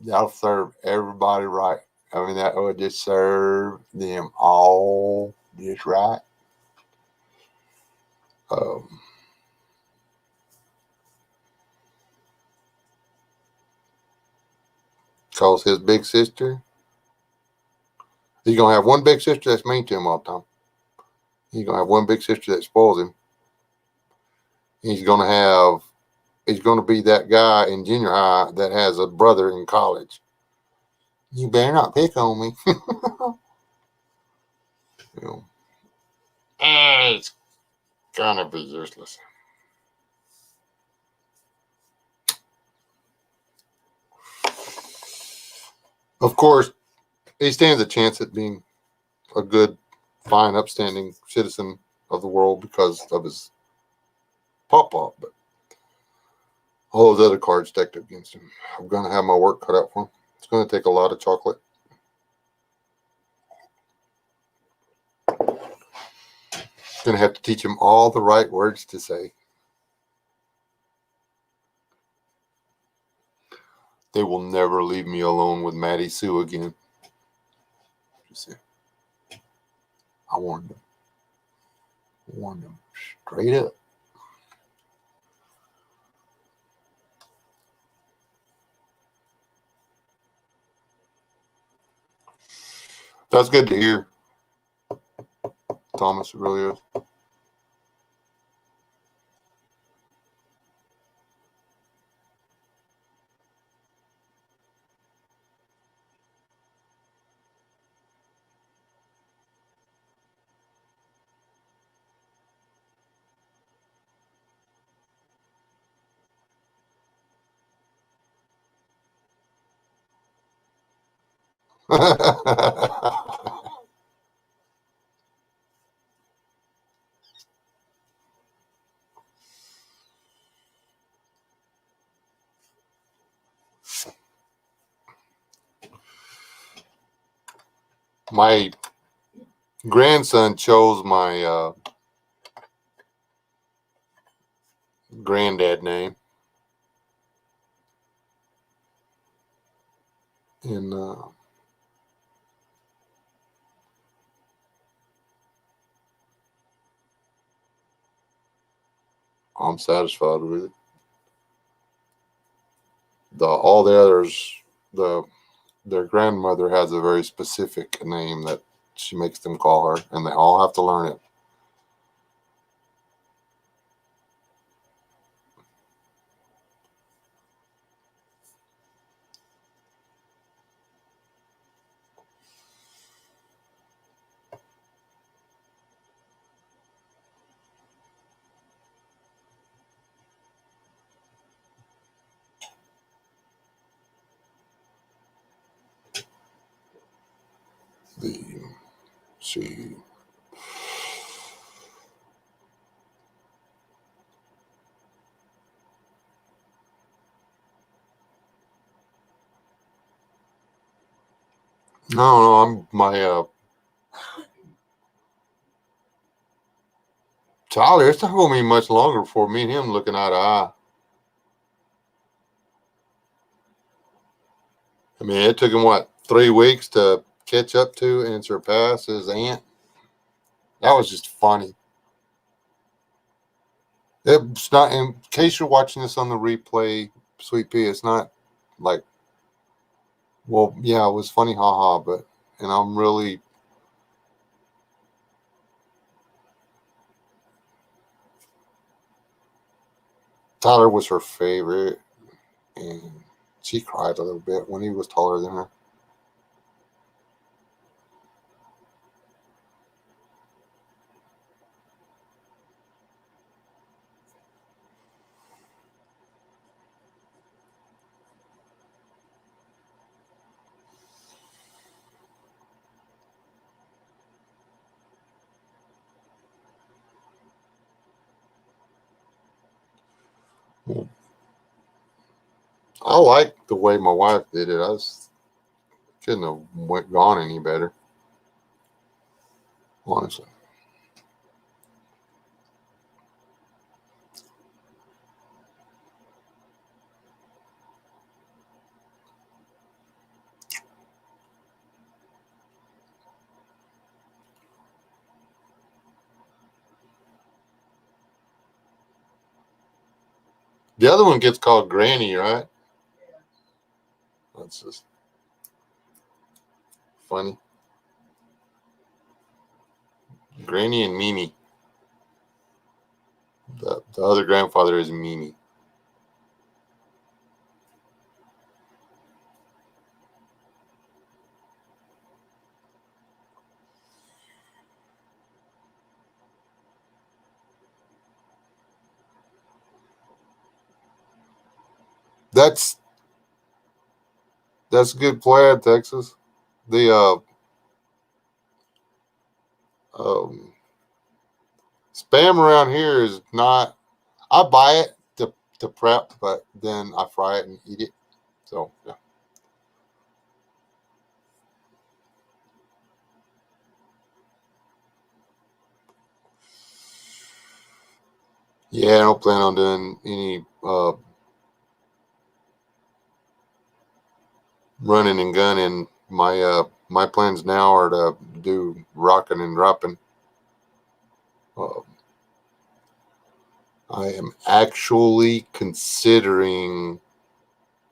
A: That'll serve everybody right. I mean, that would just serve them all just right. Um, Cause his big sister, he's gonna have one big sister that's mean to him all the time. He's gonna have one big sister that spoils him. He's gonna have he's gonna be that guy in junior high that has a brother in college. You better not pick on me. You know, it's gonna be useless. Of course, he stands a chance at being a good, fine, upstanding citizen of the world because of his pop, but all those other cards stacked against him. I'm gonna have my work cut out for him. It's gonna take a lot of chocolate. Gonna have to teach him all the right words to say. They will never leave me alone with Maddie Sue again. Just say, I warned them. Warned them straight up. That's good to hear, Thomas. It really is. My grandson chose my granddad name, and I'm satisfied with it. All the others, the their grandmother has a very specific name that she makes them call her, and they all have to learn it. The she no, I'm my Tyler. It's not going to be much longer before me and him looking eye to eye. I mean, it took him what 3 weeks to catch up to and surpass his aunt. That was just funny. It's not. In case you're watching this on the replay, Sweet Pea, it's not like. Well, yeah, it was funny, haha, but and I'm really. Tyler was her favorite, and she cried a little bit when he was taller than her. I like the way my wife did it. Couldn't have gone any better, honestly. The other one gets called Granny, right?
B: Yeah.
A: That's just funny. Granny and Mimi. The other grandfather is Mimi. That's a good play at Texas. The um, spam around here is not. I buy it to prep, but then I fry it and eat it. So yeah, yeah. I don't plan on doing any running and gunning. My plans now are to do rocking and dropping. Uh, I am actually considering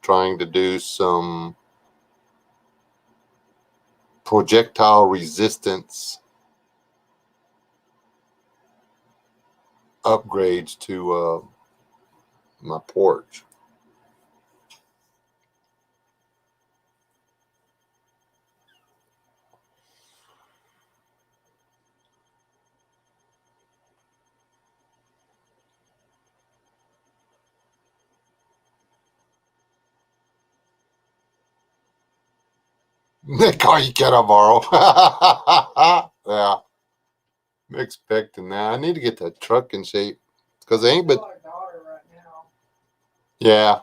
A: trying to do some projectile resistance upgrades to my porch. They call you can I borrow? Yeah, I'm expecting that. I need to get that truck in shape because they ain't but
B: Our daughter right now.
A: yeah.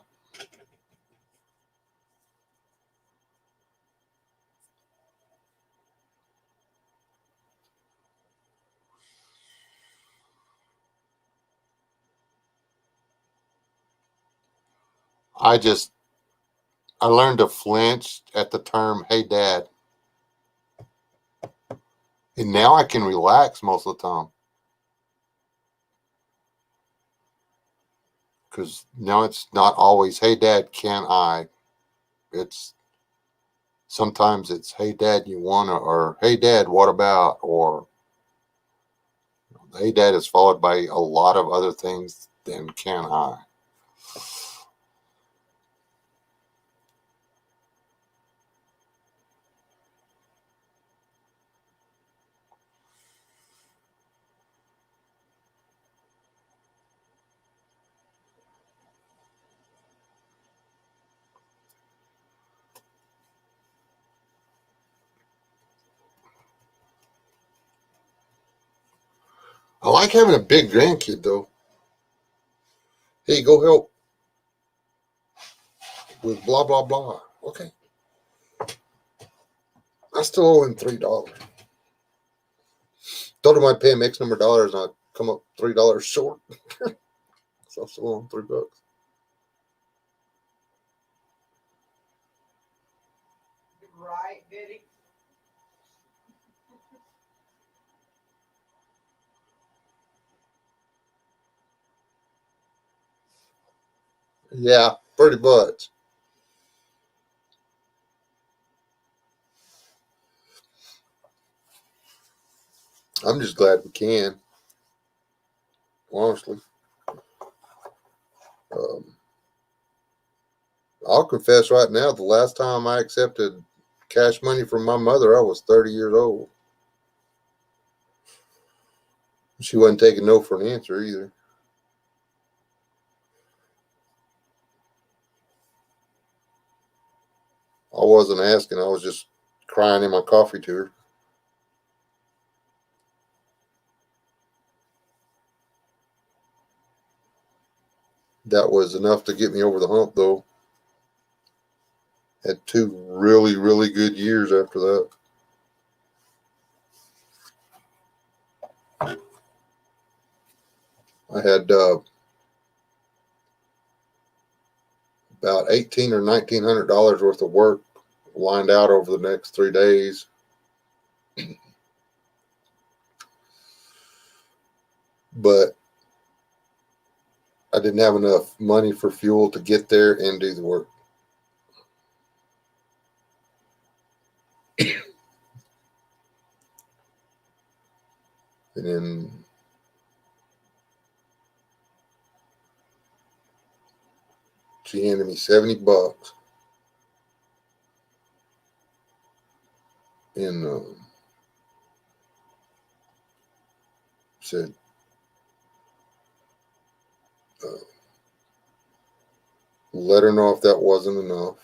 A: I learned to flinch at the term "Hey Dad," and now I can relax most of the time because now it's not always "Hey Dad, can I?" It's sometimes it's "Hey Dad, you wanna?" or "Hey Dad, what about?" or "Hey Dad" is followed by a lot of other things than "Can I?" I like having a big grandkid though. Hey, go help with blah blah blah. Okay, I still owe him $3. Told him I'd pay him X number of dollars, and I'd come up $3 short. So I still owe him $3.
B: Right, Biddy?
A: Yeah, pretty much. I'm just glad we can. Honestly, um, I'll confess right now. The last time I accepted cash money from my mother, I was 30 years old. She wasn't taking no for an answer either. I wasn't asking. I was just crying in my coffee to her. That was enough to get me over the hump, though. Had 2 really good years after that. I had about 18 or $1,900 worth of work lined out over the next 3 days. But I didn't have enough money for fuel to get there and do the work. And then she handed me $70 and said, uh, let her know if that wasn't enough.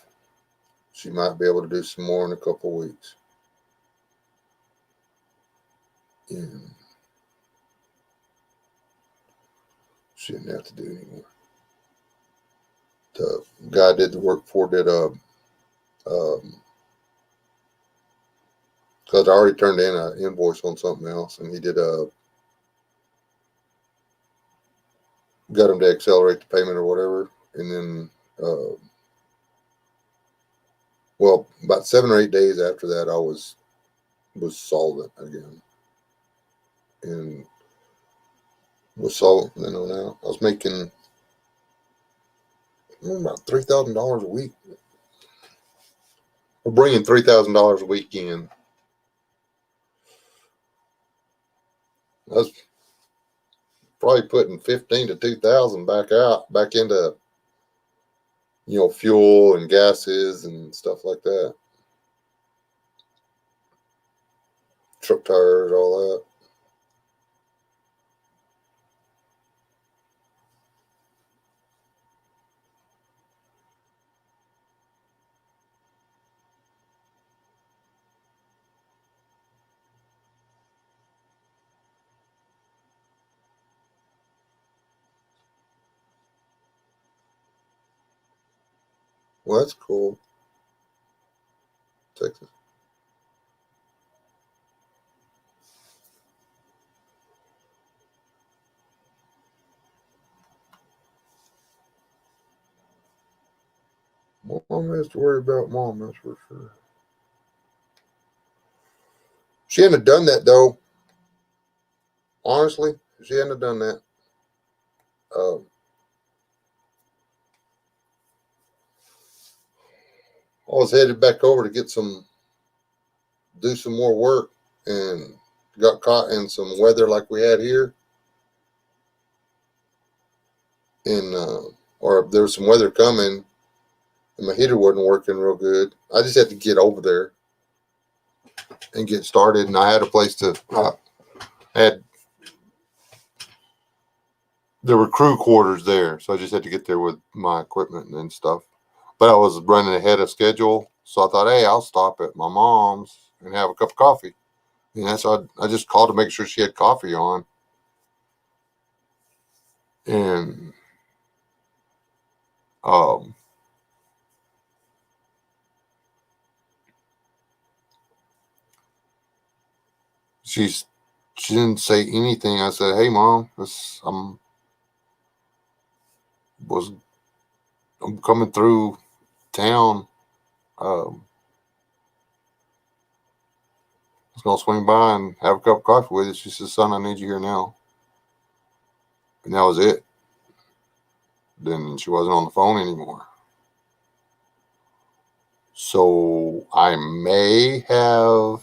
A: She might be able to do some more in a couple of weeks. And she didn't have to do anymore. The guy I did the work for did because I already turned in an invoice on something else, and he did got him to accelerate the payment or whatever, and then well, about 7 or 8 days after that, I was solvent again, and was solvent from then on out. I was making about $3,000 a week. We're bringing $3,000 a week in. I was probably putting 15 to 2,000 back into fuel and gases and stuff like that, truck tires, all that. Well, that's cool. Texas. Mom has to worry about mom, that's for sure. She hadn't done that though. Honestly, she hadn't done that. Um, I was headed back over to do some more work, and got caught in some weather like we had here. And or there was some weather coming, and my heater wasn't working real good. I just had to get over there and get started. And I had a place to had there were crew quarters there, so I just had to get there with my equipment and stuff. But I was running ahead of schedule, so I thought, hey, I'll stop at my mom's and have a cup of coffee. And that's so I just called to make sure she had coffee on. And um, she's she didn't say anything. I said, hey, mom, was I'm coming through town. I was gonna swing by and have a cup of coffee with you. She said, son, I need you here now. And that was it. Then she wasn't on the phone anymore. So I may have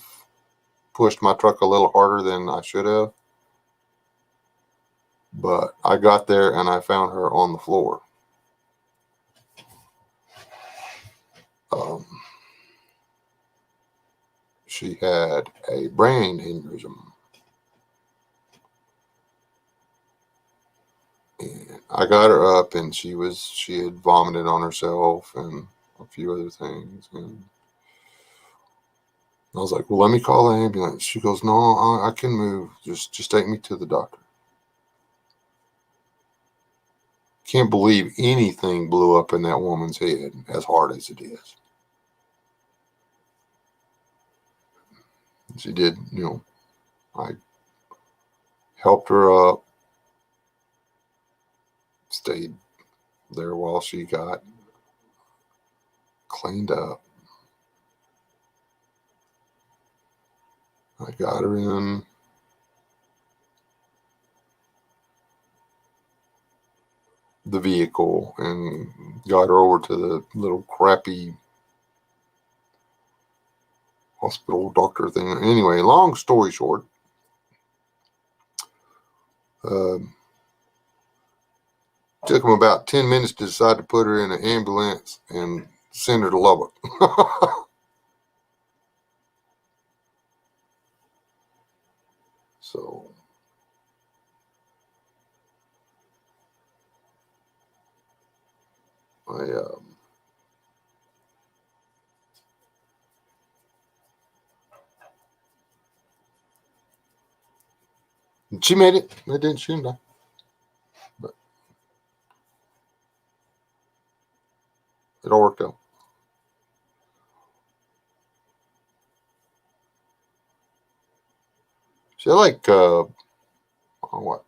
A: pushed my truck a little harder than I should have. But I got there and I found her on the floor. Um, she had a brain aneurysm. And I got her up, and she had vomited on herself and a few other things. And I was like, well, let me call the ambulance. She goes, no, I can move. Just take me to the doctor. Can't believe anything blew up in that woman's head as hard as it is. She did, I helped her up, stayed there while she got cleaned up. I got her in the vehicle and got her over to the little crappy hospital doctor thing. Anyway, long story short, uh, took him about 10 minutes to decide to put her in an ambulance and send her to Lubbock. So I she made it. It didn't shoot her, but it all worked out. She had like what?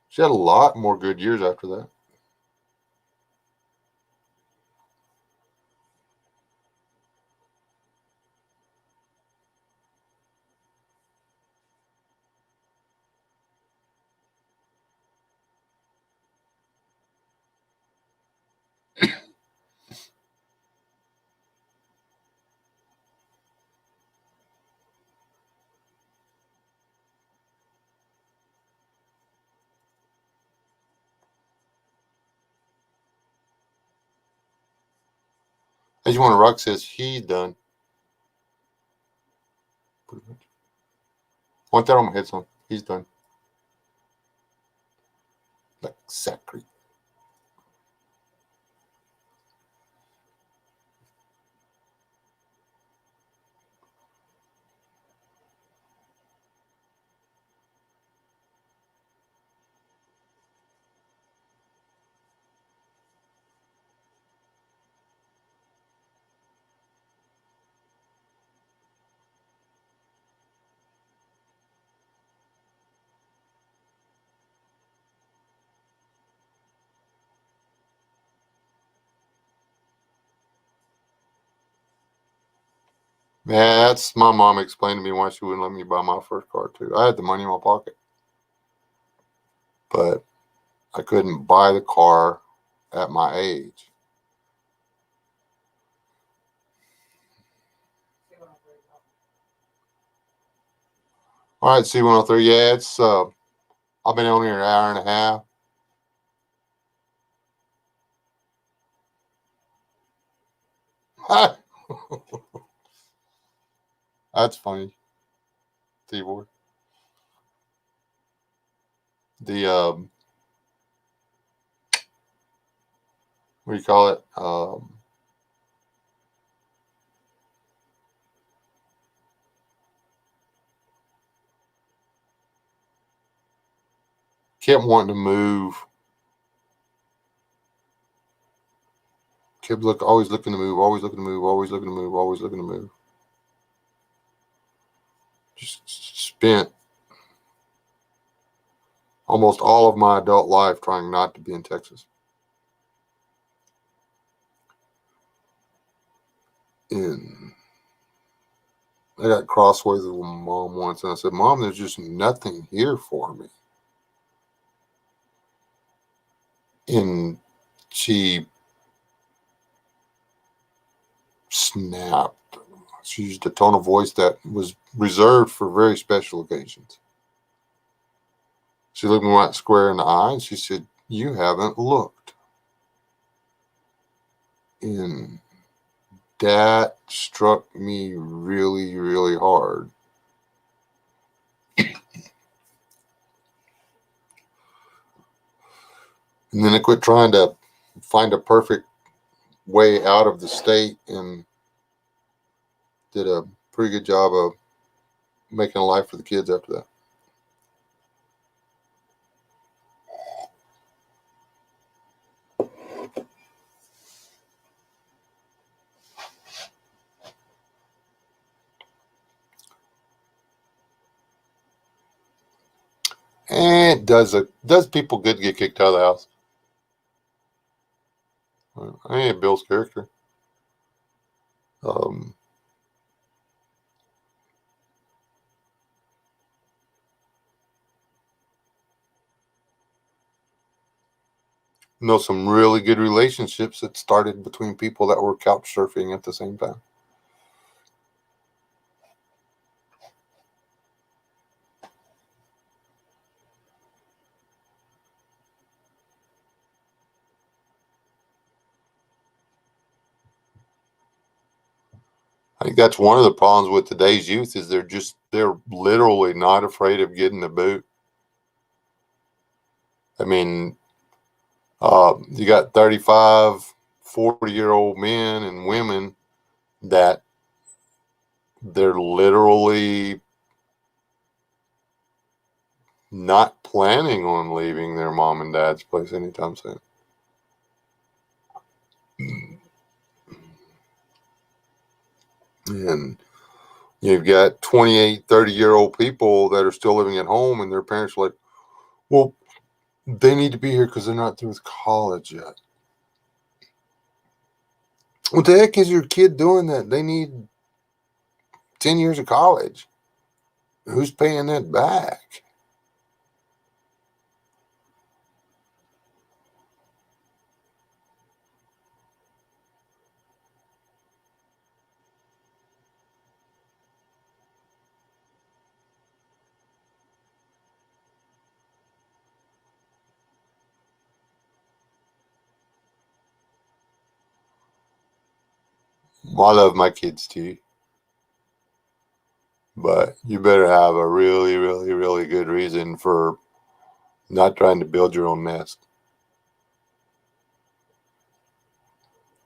A: She had a lot more good years after that. I just want to rock says he's done. Pretty much. Want that on my head, son. He's done. Like Zachary. Yeah, that's my mom explained to me why she wouldn't let me buy my first car too. I had the money in my pocket, but I couldn't buy the car at my age. All right, C103. Yeah, it's I've been on here an hour and a half. That's funny, T-boy. The what do you call it? Kept wanting to move. Kept always looking to move, always looking to move, always looking to move, always looking to move. Just spent almost all of my adult life trying not to be in Texas. And I got crossways with my mom once, and I said, "Mom, there's just nothing here for me." And she snapped. She used a tone of voice that was reserved for very special occasions. She looked me right square in the eye and she said, "You haven't looked." And that struck me really, really hard. And then I quit trying to find a perfect way out of the state and did a pretty good job of making a life for the kids after that. And it does people good to get kicked out of the house. I ain't Bill's character. Um, know some really good relationships that started between people that were couch surfing at the same time. I think that's one of the problems with today's youth is they're literally not afraid of getting the boot. I mean, you got 35, 40-year-old men and women that they're literally not planning on leaving their mom and dad's place anytime soon. And you've got 28, 30-year-old people that are still living at home and their parents are like, well, they need to be here because they're not through with college yet. What the heck is your kid doing that? They need 10 years of college. Who's paying that back? Well, I love my kids too. But you better have a really, really, really good reason for not trying to build your own nest.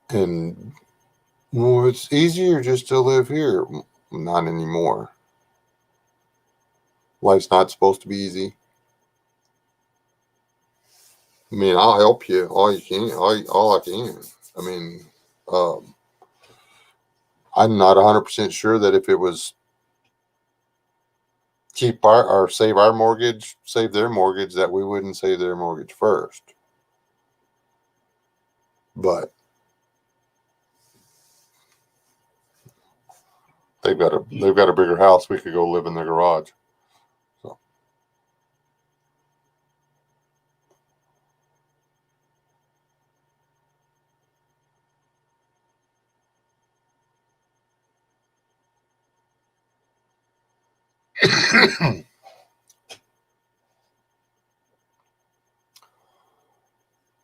A: And well, it's easier just to live here. Not anymore. Life's not supposed to be easy. I mean, I'll help you all you can, all I can. I mean, um, I'm not 100% sure that if it was keep our or save our mortgage, save their mortgage, that we wouldn't save their mortgage first. But I think got a bigger house. We could go live in their garage. So.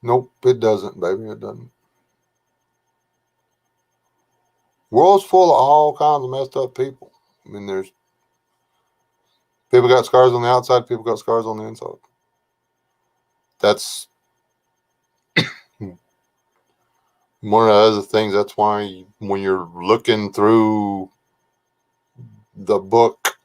A: Nope, it doesn't, baby. It doesn't. World's full of all kinds of messed up people. I mean, there's people got scars on the outside, people got scars on the inside. That's one of the other things. That's why when you're looking through the book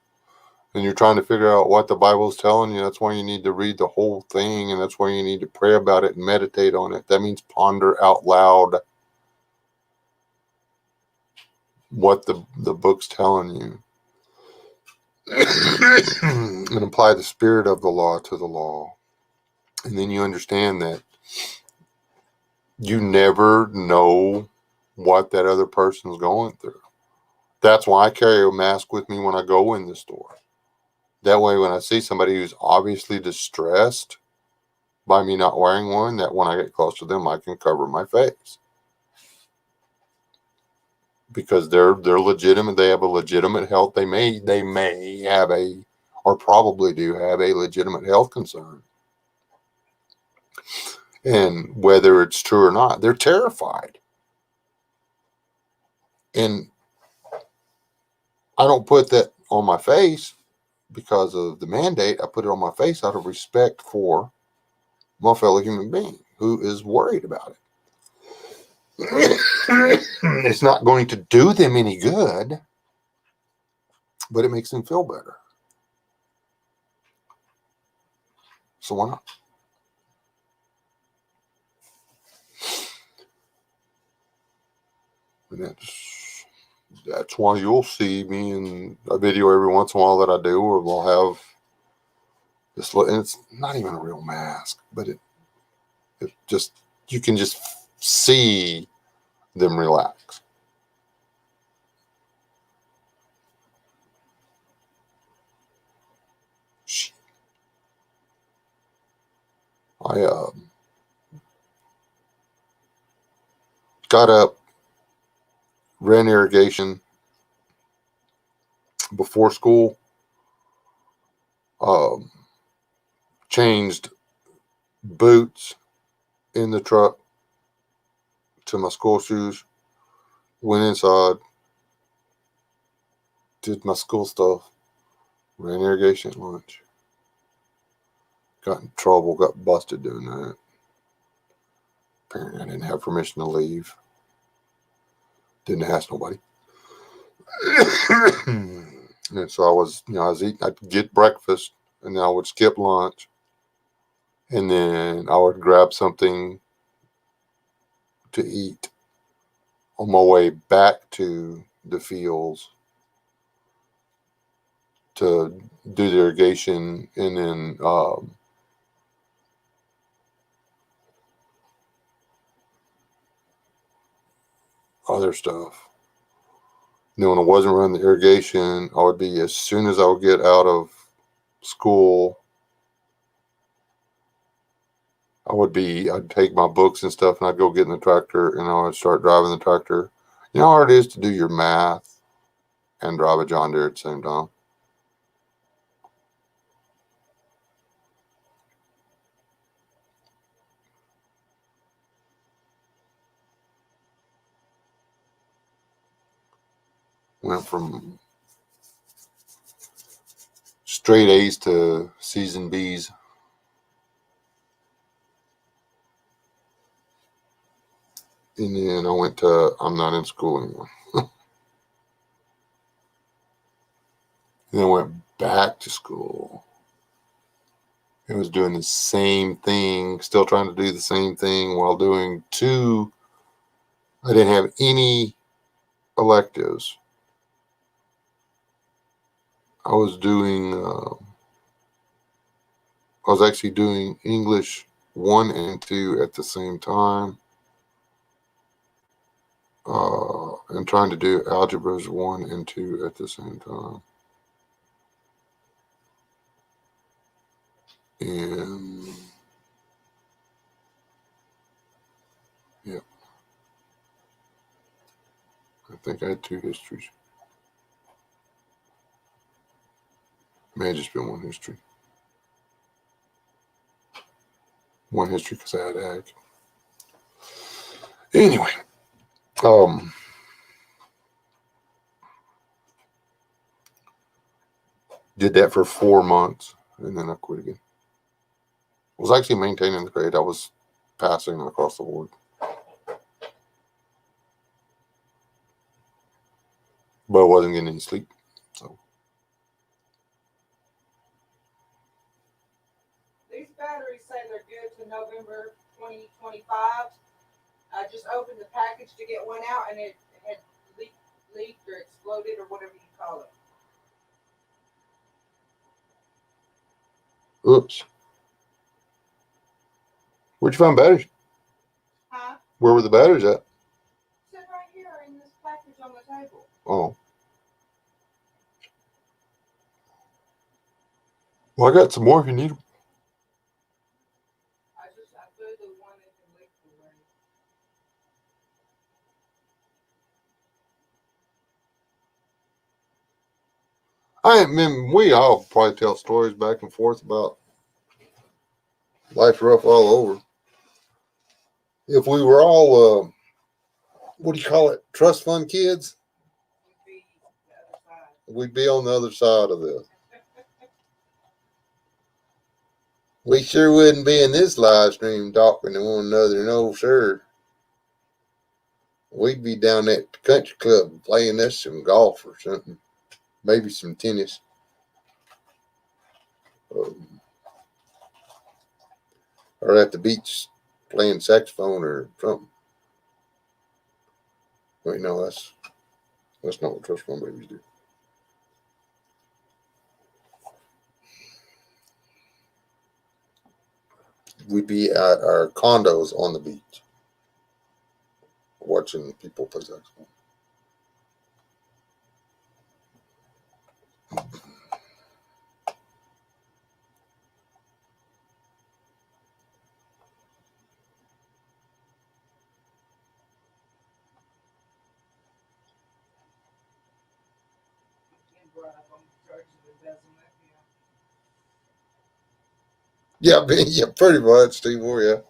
A: and you're trying to figure out what the Bible's telling you, that's why you need to read the whole thing, and that's why you need to pray about it and meditate on it. That means ponder out loud what the book's telling you. And apply the spirit of the law to the law. And then you understand that you never know what that other person's going through. That's why I carry a mask with me when I go in the store. That way, when I see somebody who's obviously distressed by me not wearing one, that when I get close to them, I can cover my face. Because they're legitimate. They have a legitimate health. They may have or probably do have a legitimate health concern. And whether it's true or not, they're terrified. And I don't put that on my face because of the mandate. I put it on my face out of respect for my fellow human being who is worried about it. It's not going to do them any good, but it makes them feel better. So why not? And that's why you'll see me in a video every once in a while that I do, where we'll have this, and it's not even a real mask, but it just, you can just see them relax. I got up, ran irrigation before school, changed boots in the truck to my school shoes, went inside, did my school stuff, ran irrigation at lunch. Got in trouble, got busted doing that. Apparently I didn't have permission to leave. Didn't ask nobody. And so I was eating, I'd get breakfast, and then I would skip lunch, and then I would grab something to eat on my way back to the fields to do the irrigation, and then other stuff. And then when I wasn't running the irrigation, I would be, as soon as I would get out of school, I'd take my books and stuff, and I'd go get in the tractor, and I would start driving the tractor. You know how hard it is to do your math and drive a John Deere at the same time? Went from straight A's to C's and B's. And then I went to, I'm not in school anymore. And I went back to school. I was doing the same thing, still trying to do the same thing while doing I didn't have any electives. I was actually doing English 1 and 2 at the same time. and trying to do algebras 1 and 2 at the same time. And yeah, I think I had 2 histories. May have just been 1 history. 1 history because I had ag. Anyway, did that for 4 months and then I quit again. I was actually maintaining the grade. I was passing across the board. But I wasn't getting any sleep. So
B: These batteries say they're good to November 2025. I just opened the package to get one out, and it had leaked or exploded or whatever you call it.
A: oops. Where'd you find batteries?
B: Huh?
A: Where were the batteries at?
B: Sit right here in this package on the table.
A: Oh. Well, I got some more if you need them.
B: I threw the one that can leak away.
A: I mean, we all probably tell stories back and forth about life's rough all over. If we were all, what do you call it, trust fund kids,
B: Would be the other side.
A: we'd be on the other side of this. We sure wouldn't be in this live stream talking to one another, no sir. We'd be down at the country club playing us some golf or something, maybe some tennis. Or at the beach playing saxophone or something. Wait, no, that's not what trust fund babies do. We'd be at our condos on the beach watching people play saxophone. Yeah, yeah, pretty much, Steve. Oh, yeah.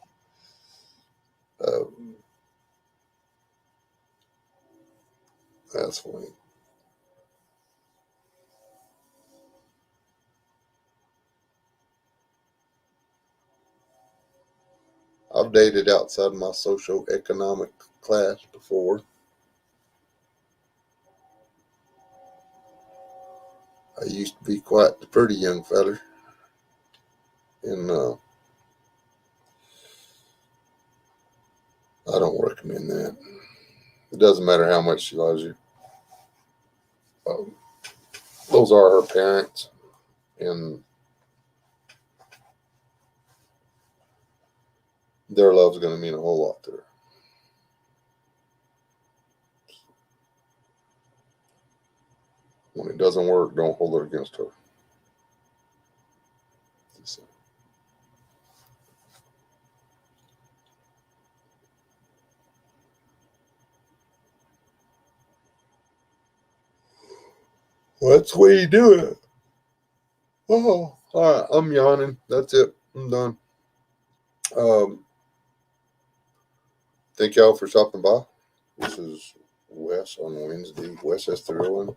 A: That's funny. I've dated outside my socio-economic class before. I used to be quite the pretty young feller. And I don't recommend that. It doesn't matter how much she loves you. Those are her parents. And their love's going to mean a whole lot to her. When it doesn't work, don't hold it against her. Well, that's the way you do it. Oh, all right. I'm yawning. That's it. I'm done. Thank y'all for stopping by. This is Wes on Wednesday. Wes S.theREALone.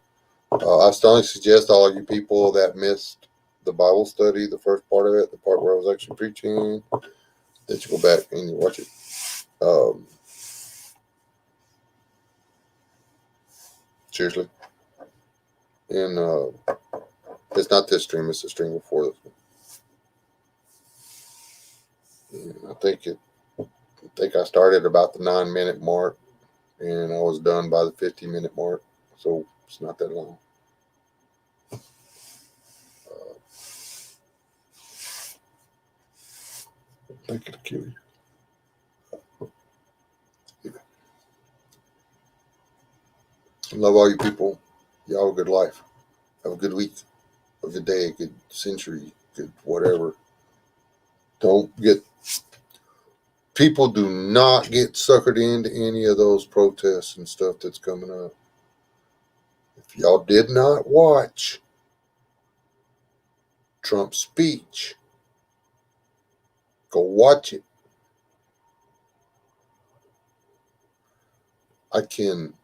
A: I strongly suggest all of you people that missed the Bible study, the first part of it, the part where I was actually preaching, that you go back and you watch it. Seriously. And it's not this stream, it's the stream before this one. And I think I started about the 9-minute mark and I was done by the 50-minute mark. So it's not that long. I think it'll kill you. Love all you people. Y'all have a good life. Have a good week. Have a good day. A good century. Good whatever. People do not get suckered into any of those protests and stuff that's coming up. If y'all did not watch Trump's speech, go watch it. I can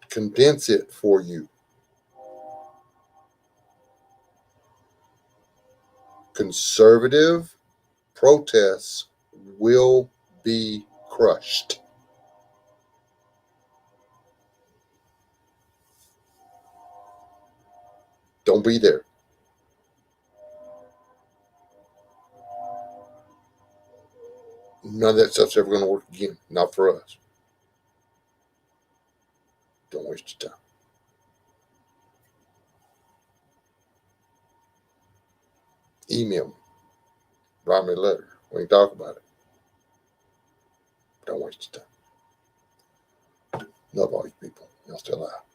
A: condense it for you. Conservative protests will be crushed. Don't be there. None of that stuff's ever going to work again. Not for us. Don't waste your time. Email me. Write me a letter. We can talk about it. Don't waste your time. Love all you people. Y'all still alive.